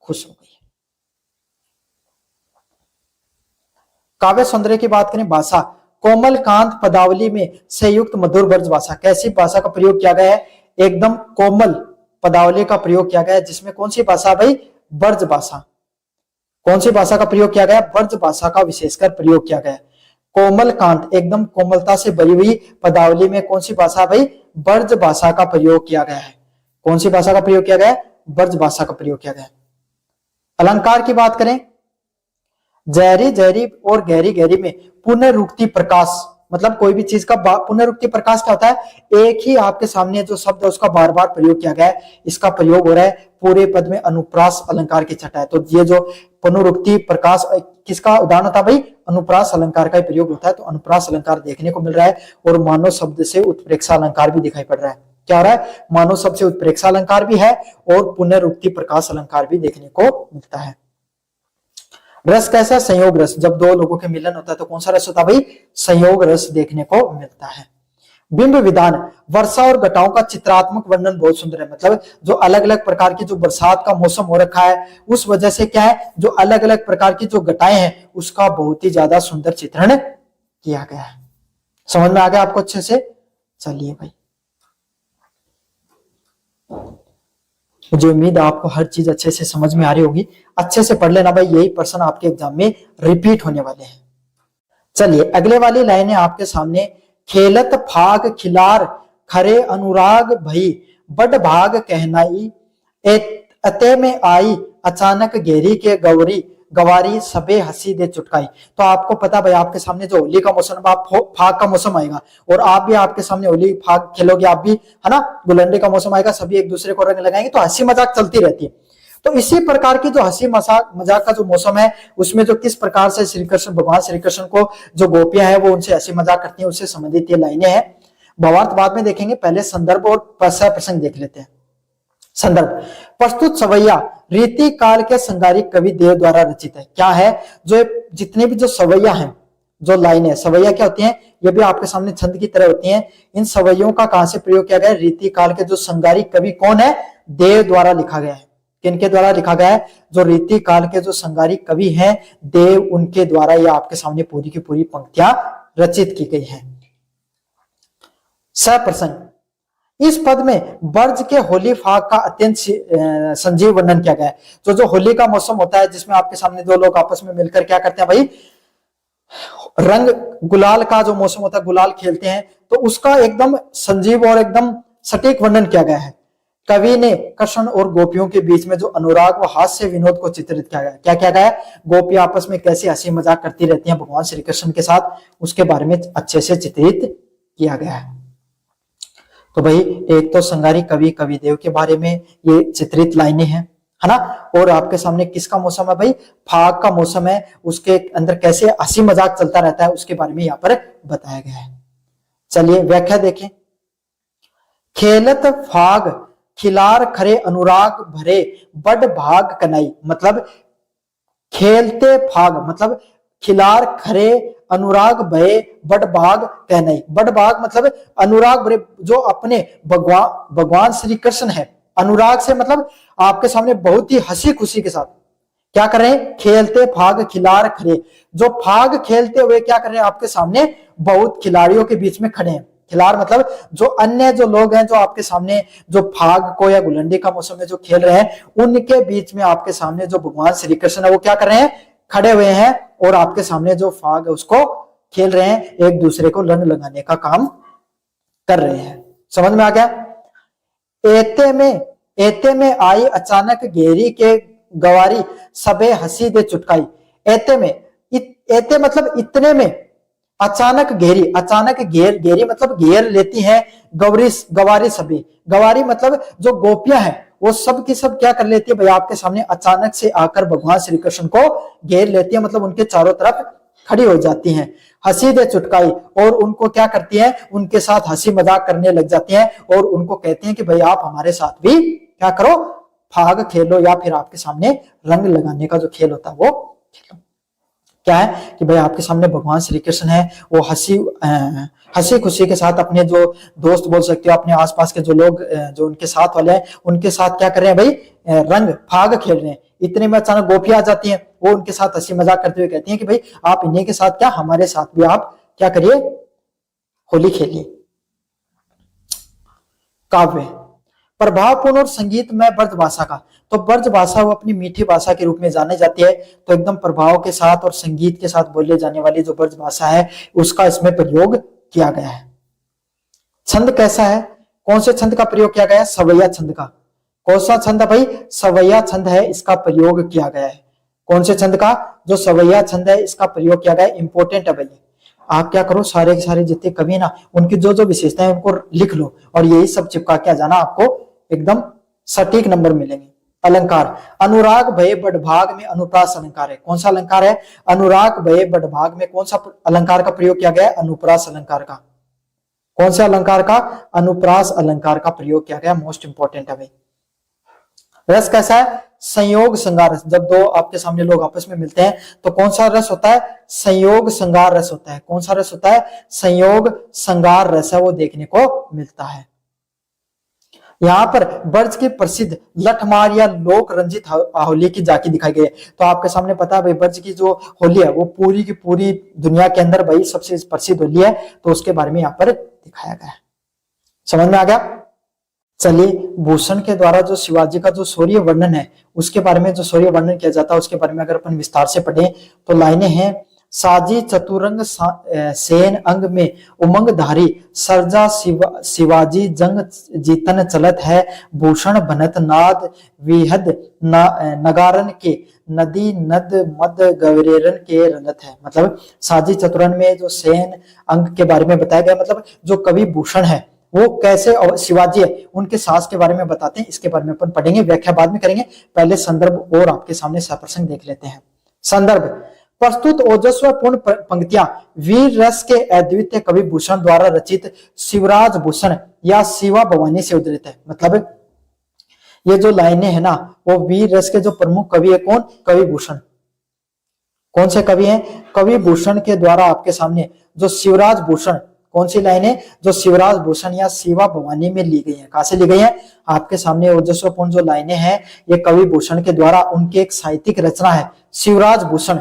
खुश हो गई है। काव्य सौंदर्य की बात करें, भाषा, कोमल कांत पदावली में संयुक्त मधुर ब्रज भाषा। कैसी भाषा का प्रयोग किया गया है? एकदम कोमल पदावली का प्रयोग किया गया है, जिसमें कौन सी भाषा भाई? ब्रज भाषा। कौन सी भाषा का प्रयोग किया गया? ब्रज भाषा का विशेषकर प्रयोग किया गया है। कोमल कांत एकदम कोमलता से भरी हुई पदावली में कौन सी भाषा भाई? ब्रज भाषा का प्रयोग किया गया है। कौन सी भाषा का प्रयोग किया गया है? ब्रज भाषा का प्रयोग किया गया है। अलंकार की बात करें, जहरी जहरी और गहरी गहरी में पुनरुक्ति प्रकाश, मतलब कोई भी चीज का पुनरुक्ति प्रकाश क्या होता है, एक ही आपके सामने जो शब्द है उसका बार बार प्रयोग किया गया है, इसका प्रयोग हो रहा है पूरे पद में अनुप्रास अलंकार की छटा है। तो ये जो पुनरुक्ति प्रकाश किसका उदाहरण होता है भाई, अनुप्रास अलंकार का प्रयोग होता है। तो अनुप्रास अलंकार देखने को मिल रहा है और मानव शब्द से उत्प्रेक्षा अलंकार भी दिखाई पड़ रहा है। क्या हो रहा है, मानव शब्द से उत्प्रेक्षा अलंकार भी है और पुनरुक्ति प्रकाश अलंकार भी देखने को मिलता है। रस कैसा, संयोग रस, जब दो लोगों के मिलन होता है तो कौन सा रस होता है भाई, संयोग रस देखने को मिलता है। बिंब विधान, वर्षा और घटाओं का चित्रात्मक वर्णन बहुत सुंदर है, मतलब जो अलग अलग प्रकार की जो बरसात का मौसम हो रखा है उस वजह से क्या है, जो अलग अलग प्रकार की जो घटाएं हैं उसका बहुत ही ज्यादा सुंदर चित्रण किया गया है। समझ में आ गया आपको अच्छे से, चलिए भाई मुझे उम्मीद है आपको हर चीज अच्छे से समझ में आ रही होगी। अच्छे से पढ़ लेना भाई, यही प्रश्न आपके एग्जाम में रिपीट होने वाले हैं। चलिए अगले वाली लाइनें आपके सामने, खेलत फाग खिलार खरे अनुराग भई बड़ भाग कहनाई अते में आई अचानक घेरी के गौरी गवारी सबे हंसी दे चुटकाई। तो आपको पता भाई आपके सामने जो होली का मौसम, आप फाग का मौसम आएगा और आप भी आपके सामने होली फाग खेलोगे, आप भी है ना, गुलंडे का मौसम आएगा, सभी एक दूसरे को रंग लगाएंगे तो हंसी मजाक चलती रहती है। तो इसी प्रकार की जो हंसी मजाक का जो मौसम है उसमें जो किस प्रकार से श्री कृष्ण, भगवान श्री कृष्ण को जो गोपियां हैं वो उनसे हंसी मजाक करती हैं, उससे संबंधित ये लाइनें हैं। भावार्थ बाद में देखेंगे, पहले संदर्भ और प्रसंग देख लेते हैं। संदर्भ, प्रस्तुत सवैया रीति काल के संगारिक कवि देव द्वारा रचित है। क्या है, जो जितने भी जो सवैया हैं, जो लाइन है, सवैया क्या होती हैं, ये भी आपके सामने छंद की तरह होती हैं। इन सवैयों का कहां से प्रयोग किया गया है, रीति काल के जो संगारिक कवि कौन है, देव द्वारा लिखा गया है। किनके द्वारा लिखा गया है, जो रीति काल के जो संगारिक कवि हैं देव, उनके द्वारा ये आपके सामने पूरी की पूरी पंक्तियां रचित की गई हैं। सप्रसंग, इस पद में वर्ज के होली फाग का अत्यंत संजीव वर्णन किया गया है। जो होली का मौसम होता है जिसमें आपके सामने दो लोग आपस में मिलकर क्या करते हैं भाई, रंग गुलाल का जो मौसम होता है, गुलाल खेलते हैं, तो उसका एकदम संजीव और एकदम सटीक वर्णन किया गया है। कवि ने कृष्ण और गोपियों के बीच में जो अनुराग व हास्य विनोद को चित्रित किया गया। क्या किया गया है, गोपियां आपस में कैसे हंसी मजाक करती रहती हैं भगवान श्री कृष्ण के साथ, उसके बारे में अच्छे से चित्रित किया गया है। तो भाई एक तो संगारी कवि कविदेव के बारे में ये चित्रित लाइनें हैं, है ना, और आपके सामने किसका मौसम है भाई, फाग का मौसम है, उसके अंदर कैसे हंसी मजाक चलता रहता है उसके बारे में यहाँ पर बताया गया है। चलिए व्याख्या देखें। खेलत फाग खिलार खरे अनुराग भरे बड़ भाग कनाई, मतलब खेलते फाग मतलब खिलार खरे अनुराग भये बड़ भाग कहनाई। बड़ भाग मतलब अनुराग भरे, जो अपने भगवान श्री कृष्ण है, अनुराग से मतलब आपके सामने बहुत ही हंसी खुशी के साथ क्या कर रहे हैं, खेलते फाग खिलार खरे, जो फाग खेलते हुए क्या कर रहे हैं, आपके सामने बहुत खिलाड़ियों के बीच में खड़े हैं। खिलाड़ मतलब जो अन्य जो लोग हैं जो आपके सामने जो फाग को या गुलंडी का मौसम में जो खेल रहे हैं, उनके बीच में आपके सामने जो भगवान श्री कृष्ण है वो क्या कर रहे हैं, खड़े हुए हैं और आपके सामने जो फाग है उसको खेल रहे हैं, एक दूसरे को रंग लगाने का काम कर रहे हैं। समझ में आ गया। एते में आई अचानक घेरी के गवारी सबे हंसी दे चुटकाई। एते मतलब इतने में, अचानक घेरी, अचानक घेरी मतलब घेर लेती हैं, गवारी सभी, गवारी मतलब जो गोपियां हैं वो सब की सब क्या कर लेती है भाई, आपके सामने अचानक से आकर भगवान श्री कृष्ण को घेर लेती है, मतलब उनके चारों तरफ खड़ी हो जाती हैं। हंसी दे चुटकाई, और उनको क्या करती है, उनके साथ हंसी मजाक करने लग जाती हैं और उनको कहते हैं कि भाई आप हमारे साथ भी क्या करो, फाग खेलो, या फिर आपके सामने रंग लगाने का जो खेल होता है वो खेलो। क्या है कि भाई आपके सामने भगवान श्री कृष्ण है, वो हंसी खुशी के साथ अपने जो दोस्त बोल सकते हो, अपने आसपास के जो लोग जो उनके साथ वाले हैं उनके साथ क्या कर रहे हैं भाई, रंग फाग खेल रहे हैं। इतने में अचानक गोपियां आ जाती हैं, वो उनके साथ हंसी मजाक करते हुए कहती हैं कि भाई आप इन्हीं के साथ क्या, हमारे साथ भी आप क्या करिए, होली खेलिए। काव्य, प्रभावपूर्ण और संगीत में ब्रज भाषा का, तो ब्रज भाषा वो अपनी मीठी भाषा के रूप में जानी जाती है, तो एकदम प्रभाव के साथ और संगीत के साथ बोले जाने वाली जो ब्रज भाषा है उसका इसमें प्रयोग किया गया है। छंद कैसा है, कौन से छंद का प्रयोग किया गया है, सवैया छंद का। कौन सा छंद है भाई, सवैया छंद है, इसका प्रयोग किया गया है। कौन से छंद का? जो सवैया छंद है इसका प्रयोग किया गया है। इंपॉर्टेंट है भाई, आप क्या करो, सारे के सारे जितने कवि ना उनकी जो जो विशेषताएं उनको लिख लो और यही सब चिपका के आ जाना, आपको एकदम सटीक नंबर मिलेंगे। अलंकार, अनुराग भय बड़भाग में अनुप्रास अलंकार है। कौन सा अलंकार है? अनुराग भय बड़भाग में कौन सा अलंकार का प्रयोग किया गया है? अनुप्रास अलंकार का। कौन से अलंकार का? अनुप्रास अलंकार का प्रयोग किया गया। मोस्ट इंपॉर्टेंट है भाई। रस कैसा है? संयोग श्रृंगार रस। जब दो आपके सामने लोग आपस में मिलते हैं तो कौन सा रस होता है? संयोग श्रृंगार रस होता है। कौन सा रस होता है? संयोग श्रृंगार रस है, वो देखने को मिलता है। यहाँ पर ब्रज की प्रसिद्ध लठमार या लोक रंजित होली की झांकी दिखाई गई है। तो आपके सामने पता है भाई, ब्रज की जो होली है वो पूरी की पूरी दुनिया के अंदर भाई सबसे प्रसिद्ध होली है, तो उसके बारे में यहाँ पर दिखाया गया है। समझ में आ गया? चलिए, भूषण के द्वारा जो शिवाजी का जो शौर्य वर्णन है उसके बारे में, जो शौर्य वर्णन किया जाता है उसके बारे में अगर अपन विस्तार से पढ़ें तो लाइनें हैं, साजी चतुरंग सेन अंग में उमंगधारी, सर्जा शिवाजी जंग जीतन चलत है, भूषण बनत नाद विहद नगारन के, नदी नद मद गवरेरन के रलत है। मतलब साजी चतुरंग में जो सेन अंग के बारे में बताया गया, मतलब जो कवि भूषण है वो कैसे, और शिवाजी है उनके साहस के बारे में बताते हैं। इसके बारे में अपन पढ़ेंगे, व्याख्या बाद में करेंगे। पहले संदर्भ और आपके सामने सप्रसंग देख लेते हैं। संदर्भ, प्रस्तुत ओजस्वपूर्ण पंक्तियां वीर रस के अद्वितीय कवि भूषण द्वारा रचित शिवराज भूषण या शिवा भवानी से उद्धृत है। मतलब ये जो लाइनें है ना वो वीर रस के जो प्रमुख कवि है कौन? कवि भूषण। कौन से कवि हैं? कवि भूषण के द्वारा आपके सामने जो शिवराज भूषण, कौन सी लाइनें? जो शिवराज भूषण या शिवा भवानी में ली गई है। कहां से ली गई है? आपके सामने ओजस्वपूर्ण जो लाइनें हैं ये कवि भूषण के द्वारा, उनकी एक साहित्यिक रचना है शिवराज भूषण,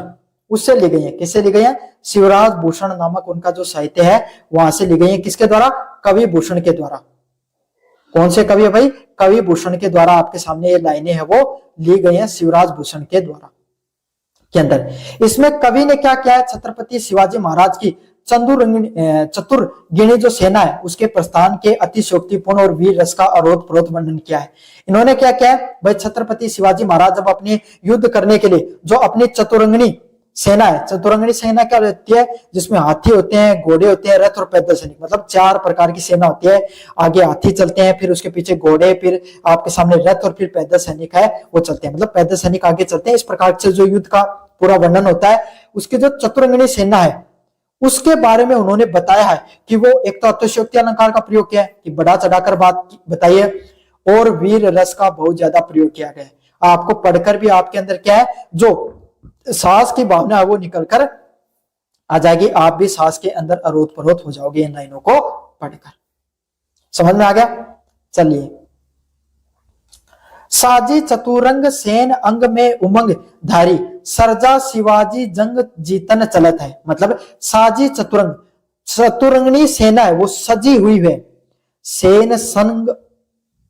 उससे ली गई है। किससे ली गई है? शिवराज भूषण नामक उनका जो साहित्य है वहां से ली गई है। किसके द्वारा? कवि भूषण के द्वारा। कौन से कवि है भाई? कवि भूषण के द्वारा आपके सामने ये लाइनें हैं वो ली गई हैं शिवराज भूषण के द्वारा के अंदर। इसमें कवि ने क्या किया है? छत्रपति शिवाजी महाराज की चतुर्गिणी जो सेना है उसके प्रस्थान के अतिशयोक्तिपूर्ण और वीर रस का अरोध प्रोध वर्णन किया है। इन्होंने क्या किया है भाई? छत्रपति शिवाजी महाराज जब अपने युद्ध करने के लिए जो अपनी चतुरंगनी सेना है, चतुरंगनी सेना क्या रहती है? जिसमें हाथी होते हैं, घोड़े होते हैं, रथ और पैदल सैनिक, मतलब 4 प्रकार की सेना होती है। आगे हाथी चलते हैं, फिर उसके पीछे घोड़े, फिर आपके सामने रथ और फिर पैदल सैनिक है वो चलते हैं, मतलब पैदल सैनिक आगे चलते हैं। इस प्रकार से जो युद्ध का पूरा वर्णन होता है उसकी जो चतुरंगनी सेना है उसके बारे में उन्होंने बताया है कि वो एक तो अतिशयोक्ति अलंकार का प्रयोग किया है कि बढ़ा चढ़ाकर बात बताई है, और वीर रस का बहुत ज्यादा प्रयोग किया गया है। आपको पढ़कर भी आपके अंदर क्या है? जो साहस की भावना है वो निकलकर आ जाएगी, आप भी साहस के अंदर अरोध परोध हो जाओगे इन लाइनों को पढ़कर। समझ में आ गया? चलिए, साजी चतुरंग सेन अंग में उमंग धारी, सर्जा शिवाजी जंग जीतन चलत है। मतलब साजी चतुरंग, चतुरंगनी सेना है वो सजी हुई है। सेन संग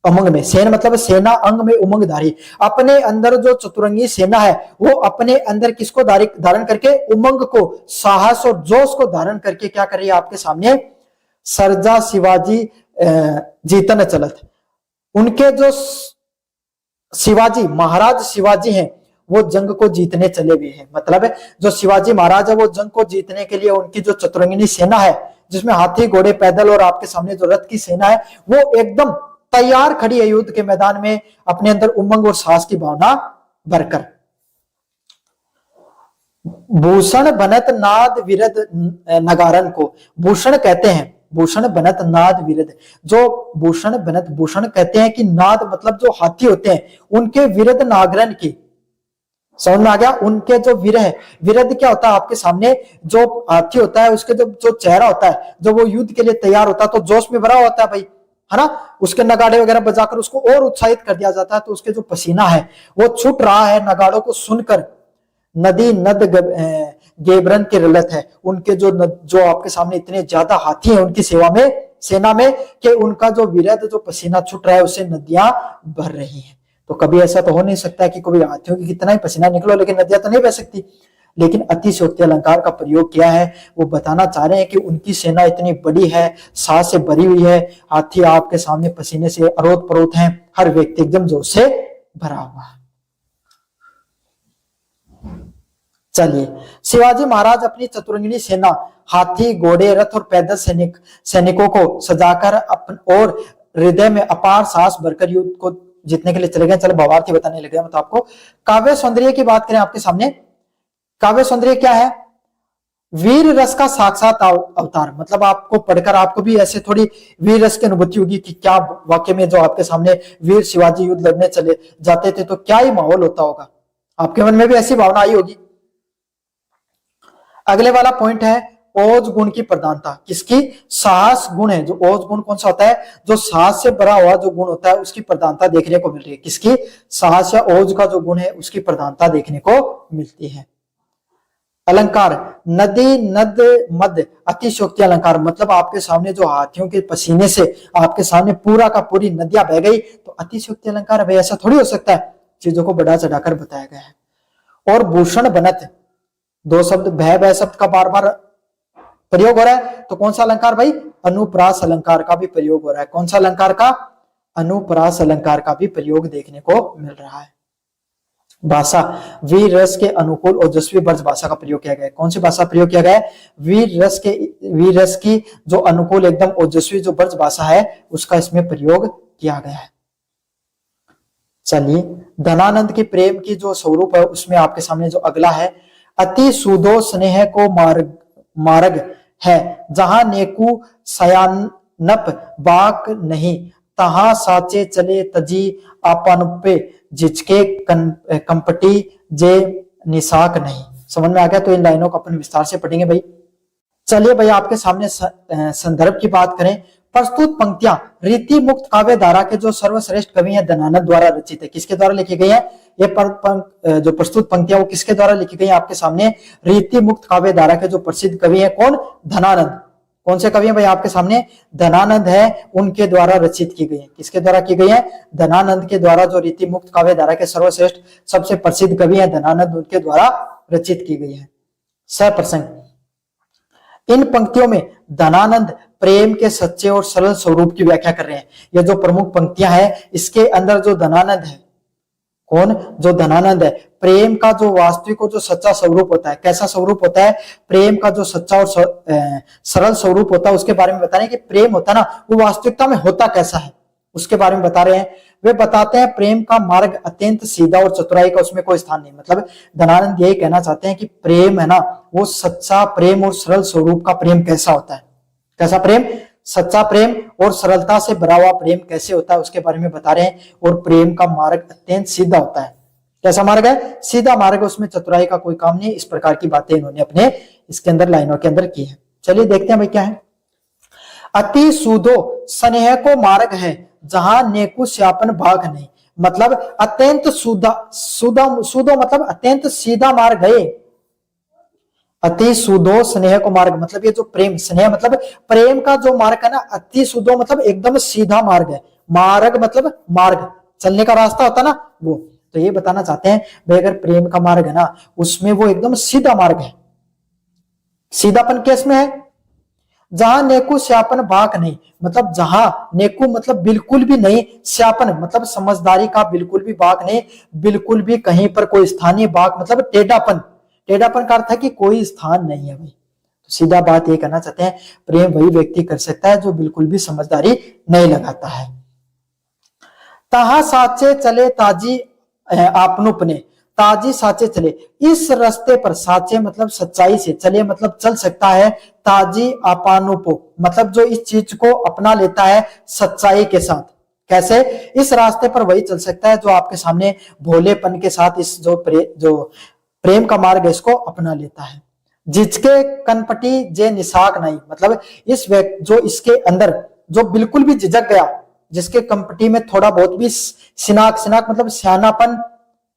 उमंग में, सेन मतलब सेना, अंग में उमंग धारी, अपने अंदर जो चतुरंगी सेना है वो अपने अंदर किसको धारण करके? उमंग को, साहस और जोश को धारण करके क्या कर रही है आपके सामने? सर्जा शिवाजी जीतन चलत, उनके जो शिवाजी महाराज शिवाजी हैं वो जंग को जीतने चले हुए हैं। मतलब जो शिवाजी महाराज है वो जंग को जीतने के लिए उनकी जो चतुरंगिनी सेना है जिसमें हाथी घोड़े पैदल और आपके सामने जो रथ की सेना है वो एकदम तैयार खड़ी है युद्ध के मैदान में, अपने अंदर उमंग और साहस की भावना भरकर। भूषण बनत नाद विरद नगारन को भूषण कहते हैं। भूषण बनत नाद विरद, जो भूषण बनत, भूषण कहते हैं कि नाद मतलब जो हाथी होते हैं उनके विरद नागरन की, समझ में आ गया? उनके जो विरह, विरद क्या होता है आपके सामने? जो हाथी होता है उसके जो चेहरा होता है, जब वो युद्ध के लिए तैयार होता है तो जोश में भरा होता है भाई, है ना? उसके नगाड़े वगैरह बजाकर उसको और उत्साहित कर दिया जाता है, तो उसके जो पसीना है वो छूट रहा है नगाड़ों को सुनकर। नदी नद गेबरन के रलत है, उनके जो आपके सामने इतने ज्यादा हाथी हैं उनकी सेना में कि उनका जो विरद, जो पसीना छूट रहा है उससे नदियां भर रही हैं। तो कभी ऐसा तो हो नहीं सकता कि कभी हाथियों की कितना ही पसीना निकलो लेकिन नदियां तो नहीं बह सकती। लेकिन अतिशयोक्ति अलंकार का प्रयोग किया है, वो बताना चाह रहे हैं कि उनकी सेना इतनी बड़ी है, साहस से भरी हुई है, हाथी आपके सामने पसीने से अरोध परोध हैं, हर व्यक्ति एकदम जोश से भरा हुआ है। चलिए, शिवाजी महाराज अपनी चतुरंगिनी सेना, हाथी, घोड़े, रथ और पैदल सैनिकों को सजाकर और हृदय में अपार साहस भरकर युद्ध को जीतने के लिए चले गए। चलो भावार्थी बताने लगे मैं तो आपको। काव्य सौंदर्य की बात करें आपके सामने, काव्य सौंदर्य क्या है? वीर रस का साक्षात अवतार। मतलब आपको पढ़कर आपको भी ऐसे थोड़ी वीर रस की अनुभूति होगी कि क्या वाक्य में जो आपके सामने वीर शिवाजी युद्ध लड़ने चले जाते थे तो क्या ही माहौल होता होगा, आपके मन में भी ऐसी भावना आई होगी। अगले वाला पॉइंट है ओज गुण की प्रधानता। किसकी? साहस गुण है। जो ओज गुण कौन सा होता है? जो साहस से भरा हुआ जो गुण होता है उसकी प्रधानता देखने को मिल रही है। किसकी? साहस या ओज का जो गुण है उसकी प्रधानता देखने को मिलती है। अलंकार, नदी, नद, मद, अतिशयोक्ति अलंकार। मतलब आपके सामने जो हाथियों के पसीने से आपके सामने पूरा का पूरी नदियां बह गई तो अतिशयोक्ति अलंकार है भाई, ऐसा थोड़ी हो सकता है। चीजों को बढ़ा चढ़ाकर बताया गया है। और भूषण बनत, दो शब्द भय शब्द का बार बार प्रयोग हो रहा है तो कौन सा अलंकार भाई? अनुप्रास अलंकार का भी प्रयोग हो रहा है। कौन सा अलंकार का? अनुप्रास अलंकार का भी प्रयोग देखने को मिल रहा है। भाषा, वीर रस के अनुकूल ओजस्वी ब्रज भाषा का प्रयोग किया गया है। कौन सी भाषा प्रयोग किया गया है? वीर रस की जो अनुकूल एकदम ओजस्वी जो ब्रज भाषा है उसका इसमें प्रयोग किया गया है। चलिए, धनानंद की प्रेम की जो स्वरूप है उसमें आपके सामने जो अगला है, अति सुदो स्नेह को मार्ग है, जहां नेकू सयानप बाक नहीं, तहां साचे चले तजी आपनुपे, जिचके कंपटी जे निसाक नहीं। समझ में आ गया? तो इन लाइनों को अपन विस्तार से पढ़ेंगे भाई। चलिए भाई, आपके सामने संदर्भ की बात करें। प्रस्तुत पंक्तियां रीति मुक्त काव्य धारा के जो सर्वश्रेष्ठ कवि हैं धनानंद द्वारा रचित है। किसके द्वारा लिखी गई है? ये जो प्रस्तुत पंक्तियां वो किसके द्वारा लिखी गई है? आपके सामने रीति मुक्त काव्य धारा के जो प्रसिद्ध कवि हैं कौन? धनानंद। कौन से कवि हैं भाई? आपके सामने धनानंद है, उनके द्वारा रचित की गई है। किसके द्वारा की गई है? धनानंद के द्वारा। जो रीति मुक्त काव्य धारा के सर्वश्रेष्ठ सबसे प्रसिद्ध कवि हैं धनानंद, उनके द्वारा रचित की गई है। सप्रसंग, इन पंक्तियों में धनानंद प्रेम के सच्चे और सरल स्वरूप की व्याख्या कर रहे हैं। ये जो प्रमुख पंक्तियां हैं इसके अंदर जो धनानंद है, कौन? जो धनानंद है, प्रेम का जो वास्तविक और जो सच्चा स्वरूप होता है, कैसा स्वरूप होता है? प्रेम का जो सच्चा और सरल स्वरूप होता है उसके बारे में बता रहे हैं कि प्रेम होता है ना वो वास्तविकता में होता कैसा है उसके बारे में बता रहे हैं। वे बताते हैं प्रेम का मार्ग अत्यंत सीधा और चतुराई का उसमें कोई स्थान नहीं। मतलब धनानंद यही कहना चाहते हैं कि प्रेम है ना वो सच्चा प्रेम और सरल स्वरूप का प्रेम कैसा होता है। कैसा प्रेम? सच्चा प्रेम और सरलता से भरा हुआ प्रेम कैसे होता है उसके बारे में बता रहे हैं। और प्रेम का मार्ग अत्यंत सीधा होता है। कैसा मार्ग है? सीधा मार्ग है, उसमें चतुराई का कोई काम नहीं। इस प्रकार की बातें इन्होंने अपने इसके अंदर लाइनों के अंदर की है। चलिए देखते हैं भाई क्या है। अति सुधो स्नेह को मार्ग है, जहां नेकु श्यापन भाग नहीं। मतलब अत्यंत सुधो मतलब अत्यंत सीधा मार्ग है। अति सुधो स्नेह को मार्ग मतलब ये जो प्रेम, स्नेह मतलब प्रेम का जो मार्ग है ना, अति सुधो मतलब एकदम सीधा मार्ग है। मार्ग मतलब मार्ग, चलने का रास्ता होता ना वो। तो ये बताना चाहते हैं भाई अगर प्रेम का मार्ग है ना उसमें वो एकदम सीधा मार्ग है। सीधापन केस में है। जहां नेकु श्यापन बाक नहीं, मतलब जहां नेकु मतलब बिल्कुल भी नहीं, श्यापन मतलब समझदारी का बिल्कुल भी बाक नहीं, बिल्कुल भी कहीं पर कोई स्थानीय बाक मतलब टेढ़ापन। टेढ़ापन का अर्थ है कि कोई स्थान नहीं है भाई। तो सीधा बात ये करना चाहते हैं प्रेम वही व्यक्ति कर सकता है जो बिल्कुल भी समझदारी नहीं लगाता है। तहा साचे चले ताजी आपनुपने, ताजी साचे चले, इस रास्ते पर, साचे मतलब सच्चाई से, चले मतलब चल सकता है, ताजी आपानुपो मतलब जो इस चीज को अपना लेता है सच्चाई के साथ। कैसे? इस रास्ते पर वही चल सकता है जो आपके सामने भोलेपन के साथ इस जो प्रेम का मार्ग इसको अपना लेता है। जिसके कनपटी जे निसाक नहीं, मतलब इस व्यक्ति जो इसके अंदर जो बिल्कुल भी झिझक गया, जिसके कंपटी में थोड़ा बहुत भी सिनाक मतलब सियानापन,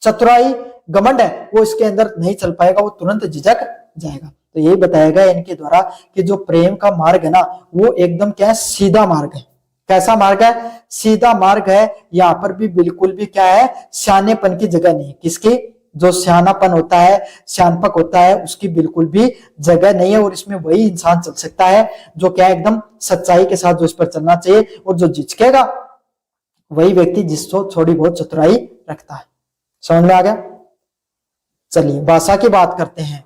चतुराई, घमंड है, वो इसके अंदर नहीं चल पाएगा, वो तुरंत झिझक जाएगा। तो यही बताया गया इनके द्वारा कि जो प्रेम का मार्ग है ना वो एकदम क्या है? सीधा मार्ग है। कैसा मार्ग है? सीधा मार्ग है। यहाँ पर भी बिल्कुल भी क्या है? सियानेपन की जगह नहीं। किसकी? जो सियानापन होता है, सियानपक होता है, उसकी बिल्कुल भी जगह नहीं है। और इसमें वही इंसान चल सकता है जो क्या एकदम सच्चाई के साथ जो इस पर चलना चाहिए। और जो झिझकेगा वही व्यक्ति जिसको थोड़ी बहुत चतुराई रखता है। समझ में आ गया? चलिए भाषा की बात करते हैं।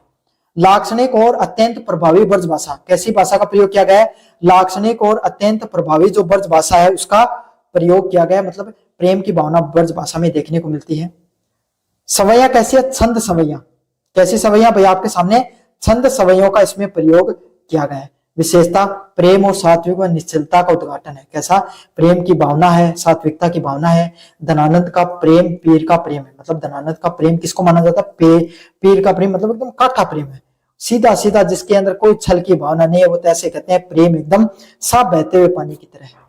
लाक्षणिक और अत्यंत प्रभावी ब्रज भाषा, कैसी भाषा का प्रयोग किया गया है? लाक्षणिक और अत्यंत प्रभावी जो ब्रज भाषा है उसका प्रयोग किया गया है, मतलब प्रेम की भावना ब्रज भाषा में देखने को मिलती है। सवैया कैसी है? छंद सवैया। कैसी सवैया भाई? आपके सामने छंद सवैयों का इसमें प्रयोग किया गया है। विशेषता प्रेम और सात्विक व निश्चलता का उद्घाटन है। कैसा? प्रेम की भावना है, सात्विकता की भावना है। धनानंद का प्रेम पीर का प्रेम है, मतलब धनानंद का प्रेम किसको माना जाता है? पीर का प्रेम, मतलब एकदम काठा प्रेम है, सीधा सीधा, जिसके अंदर कोई छल की भावना नहीं है, वो तो ऐसे कहते हैं प्रेम एकदम साफ बहते हुए पानी की तरह है।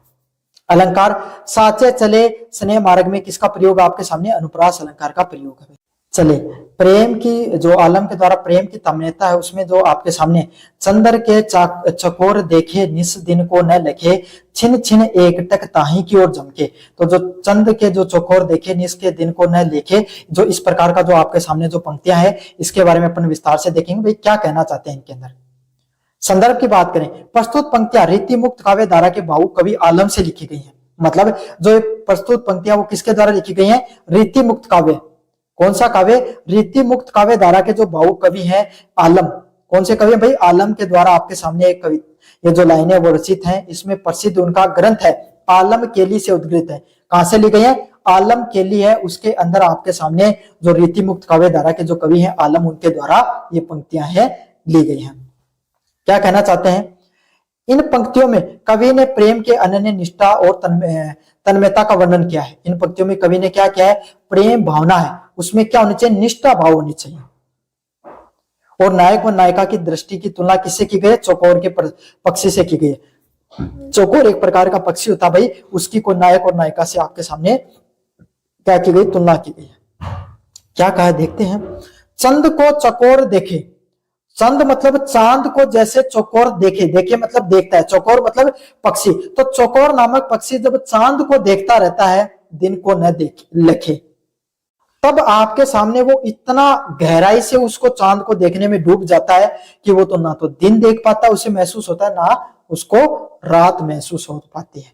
अलंकार साचे चले स्नेह मार्ग में किसका प्रयोग आपके सामने? अनुप्रास अलंकार का प्रयोग है। चले प्रेम की जो आलम के द्वारा प्रेम की तमन्यता है उसमें जो आपके सामने चंद्र के चकोर देखे निस दिन को न लखे छिन छिन एकटक ताही की ओर जमके, तो जो चंद्र के जो चकोर देखे निस के दिन को न लेखे, जो इस प्रकार का जो आपके सामने जो पंक्तियां हैं इसके बारे में अपन विस्तार से देखेंगे भाई क्या कहना चाहते हैं इनके अंदर। संदर्भ की बात करें, प्रस्तुत पंक्तियां रीति मुक्त काव्य धारा के भावुक कवि आलम से लिखी गई है। मतलब जो प्रस्तुत पंक्तियां वो किसके द्वारा लिखी गई है? रीति मुक्त काव्य। कौन सा काव्य? रीति मुक्त काव्य धारा के जो भावुक कवि हैं आलम। कौन से कवि भाई? आलम के द्वारा आपके सामने एक कवि, ये जो लाइनें वो रचित हैं, इसमें प्रसिद्ध उनका ग्रंथ है आलम केली से उद्गृत है। कहां से ली गई है? आलम केली है, उसके अंदर आपके सामने जो रीति मुक्त काव्य धारा के जो कवि हैं आलम, उनके द्वारा ये पंक्तियां हैं ली गई हैं। क्या कहना चाहते हैं? इन पंक्तियों में कवि ने प्रेम के अनन्य निष्ठा और तन्मयता का वर्णन किया है। इन पंक्तियों में कवि ने क्या किया है? प्रेम भावना है, उसमें क्या होनी चाहिए? निष्ठा भाव होनी चाहिए। और नायक व नायिका की दृष्टि की तुलना किससे की गई है? चौकोर के पक्षी से की गई है। चौकोर एक प्रकार का पक्षी होता भाई, उसकी कोई नायक और नायिका से आपके सामने क्या की गई? तुलना की गई है। क्या कहा देखते हैं। चंद को चकोर देखे, चंद मतलब चांद को जैसे चौकोर देखे, देखे मतलब देखता है, चौकोर मतलब पक्षी, तो चौकोर नामक पक्षी जब चांद को देखता रहता है दिन को न देख लखे, तब आपके सामने वो इतना गहराई से उसको चांद को देखने में डूब जाता है कि वो तो ना तो दिन देख पाता, उसे महसूस होता है, ना उसको रात महसूस हो पाती है।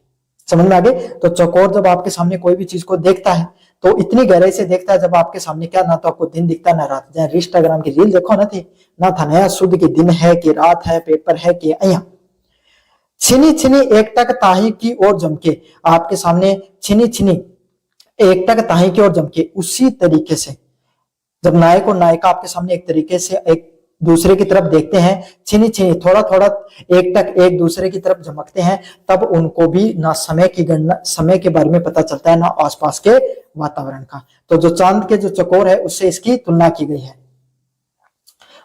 समझ में आ गई? तो चौकोर जब आपके सामने कोई भी चीज को देखता है तो इतनी गहराई से देखता है, जब आपके सामने क्या, ना तो आपको दिन दिखता ना रात। जैसे इंस्टाग्राम की रील देखो ना था नया शुद्ध की दिन है कि रात है, पेपर है कि अया। छिनी छिनी एकटक ताही की ओर जमके, आपके सामने छिनी छिनी एकटक ताही की ओर जमके, उसी तरीके से जब नायक और नायिका आपके सामने एक तरीके से एक दूसरे की तरफ देखते हैं, छिनी छिनी थोड़ा थोड़ा एकटक एक दूसरे की तरफ झमकते हैं, तब उनको भी ना समय की गणना, समय के बारे में पता चलता है, ना आसपास के वातावरण का। तो जो चांद के जो चकोर है उससे इसकी तुलना की गई है।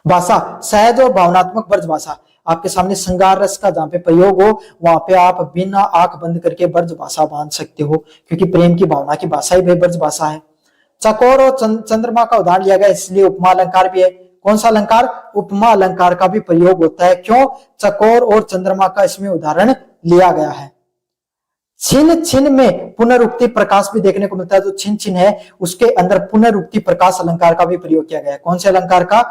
भाषा सहज और भावनात्मक ब्रज भाषा, आपके सामने श्रृंगार रस का जहां पे प्रयोग हो वहां पे आप बिना आंख बंद करके ब्रज भाषा बांध सकते हो, क्योंकि प्रेम की भावना की भाषा ही ब्रज भाषा है। चकोर और चंद्रमा का उदाहरण लिया गया, इसलिए उपमा अलंकार भी है। कौन सा अलंकार? उपमा अलंकार का भी प्रयोग होता है। क्यों? चकोर और चंद्रमा का इसमें उदाहरण लिया गया है। छिन छिन में पुनरुक्ति प्रकाश भी देखने को मिलता है। जो छिन छिन है उसके अंदर पुनरुक्ति प्रकाश अलंकार का भी प्रयोग किया गया है। कौन से अलंकार का?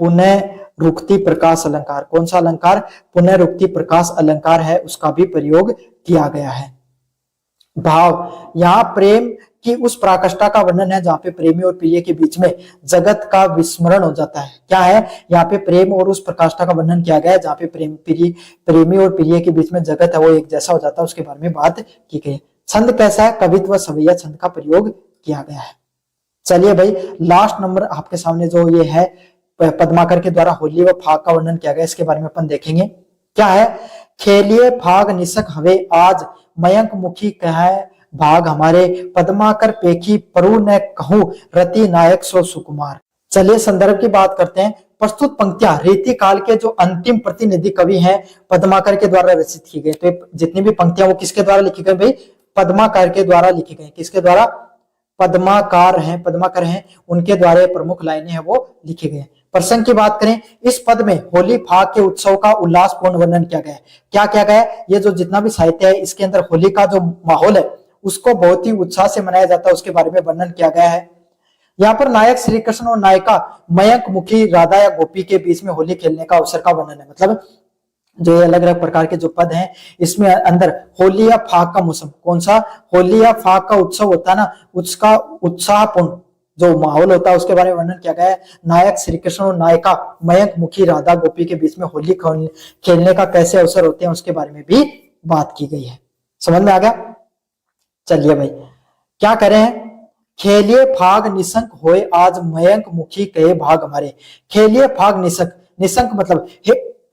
पुनरुक्ति प्रकाश अलंकार। कौन सा अलंकार? पुनरुक्ति प्रकाश अलंकार है, उसका भी प्रयोग किया गया है। भाव, यहाँ प्रेम की उस पराकाष्ठा का वर्णन है जहां पे प्रेमी और प्रिय के बीच में जगत का विस्मरण हो जाता है। क्या है? यहाँ पे प्रेम और उस पराकाष्ठा का वर्णन किया गया है जहां पे प्रेमी और प्रिय के बीच में जगत है वो एक जैसा हो जाता है, उसके बारे में बात की गई है। छंद कैसा है? कवित्व सवैया छंद का प्रयोग किया गया है। चलिए भाई, लास्ट नंबर आपके सामने जो ये है पद्माकर के द्वारा होली व फाग का वर्णन किया गया, इसके बारे में अपन देखेंगे। क्या है? खेलिए फाग निसक हवे आज, मयंक मुखी कहे भाग हमारे, पद्माकर पेखी परु न कहूं, रति नायक सो सुकुमार। चलिए संदर्भ की बात करते हैं। प्रस्तुत पंक्तियां रीति काल के जो अंतिम प्रतिनिधि कवि हैं पद्माकर के द्वारा रचित की गई। तो जितनी भी पंक्तियां वो किसके द्वारा लिखी गई भाई? पद्माकर के द्वारा लिखी गई। किसके द्वारा? पद्माकर हैं, उनके द्वारा प्रमुख लाइनें हैं वो लिखी गई। प्रसंग की बात करें, इस पद में होली फाग के उत्सव का उल्लासपूर्ण वर्णन किया गया है। क्या किया गया है? ये जो जितना भी साहित्य है इसके अंदर होली का जो माहौल है उसको बहुत ही उत्साह से मनाया जाता है, उसके बारे में वर्णन किया गया है। यहाँ पर नायक श्री कृष्ण और नायिका मयंक मुखी राधा या गोपी के बीच में होली खेलने का अवसर का वर्णन है। मतलब जो ये अलग अलग प्रकार के जो पद हैं इसमें अंदर होली या फाग का मौसम, कौन सा? होली या फाग का उत्सव होता है ना, उसका उत्साहपूर्ण जो माहौल होता है उसके बारे में वर्णन किया गया है। नायक श्री कृष्ण और नायिका मयंक मुखी राधा गोपी के बीच में होली खेलने का कैसे अवसर होते हैं उसके बारे में भी बात की गई है। समझ में आ गया? चलिए भाई क्या करें हैं, खेलिए फाग निशंक होए आज मयंक मुखी कहे भाग हमारे। खेलिए फाग निशंक, निशंक मतलब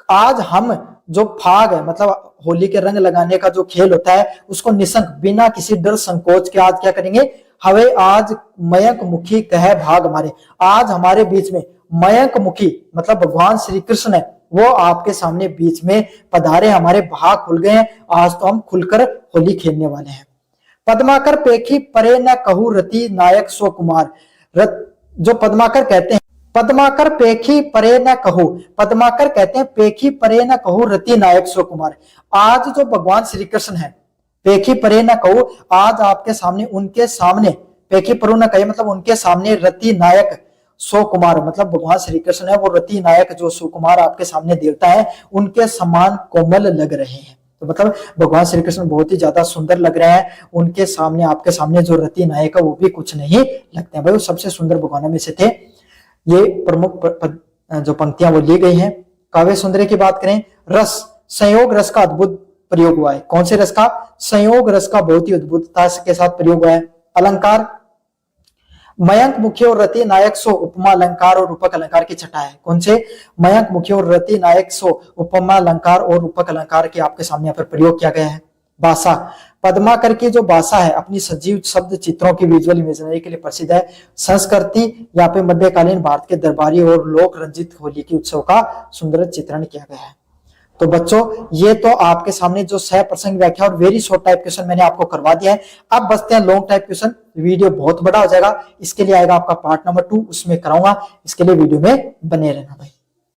आज हम जो फाग है मतलब होली के रंग लगाने का जो खेल होता है उसको निशंक बिना किसी डर संकोच के आज क्या करेंगे, हवे आज मयंक मुखी कहे भाग हमारे। आज हमारे बीच में मयंक मुखी मतलब भगवान श्री कृष्ण है वो आपके सामने बीच में पधारे, हमारे भाग खुल गए हैं, आज तो हम खुलकर होली खेलने वाले हैं। पद्माकर पेखी परे न कहू रति नायक सो कुमार। जो पद्माकर कहते हैं, पद्माकर पेखी परे न कहू, पद्माकर कहते हैं पेखी परे न कहू रति नायक सो कुमार। आज जो भगवान श्री कृष्ण है पेखी परे न कहू, आज आपके सामने उनके सामने पेखी परू न कहे मतलब उनके सामने रति नायक सो कुमार मतलब भगवान श्री कृष्ण है वो रति नायक जो सुकुमार आपके सामने देवता है उनके समान कोमल लग रहे हैं। तो मतलब भगवान श्री कृष्ण बहुत ही ज्यादा सुंदर लग रहे हैं, उनके सामने आपके सामने जो रति नायक है वो भी कुछ नहीं लगते हैं भाई, वो सबसे सुंदर भगवानों में से थे। ये प्रमुख जो पंक्तियां वो ली गई हैं। काव्य सुंदरी की बात करें, रस संयोग रस का अद्भुत प्रयोग हुआ है। कौन से रस का? संयोग रस का बहुत ही अद्भुतता के साथ प्रयोग हुआ है। अलंकार मयंक मुखी और रति नायक सो उपमा अलंकार और रूपक अलंकार की छटा है। कौन से? मयंक मुखी और रति नायक सो उपमा अलंकार और रूपक अलंकार के आपके सामने यहाँ पर प्रयोग किया गया है। भाषा पद्माकर की जो भाषा है अपनी सजीव शब्द चित्रों की विजुअल इमेजनरी के लिए प्रसिद्ध है। संस्कृति यहाँ पे मध्यकालीन भारत के दरबारी और लोक रंजित होली के उत्सव का सुंदर चित्रण किया गया है। तो बच्चों ये तो आपके सामने जो सह प्रसंग व्याख्या और वेरी शॉर्ट टाइप क्वेश्चन मैंने आपको करवा दिया है। अब बचते हैं लॉन्ग टाइप क्वेश्चन, वीडियो बहुत बड़ा हो जाएगा, इसके लिए आएगा आपका पार्ट नंबर 2, उसमें कराऊंगा, इसके लिए वीडियो में बने रहना भाई।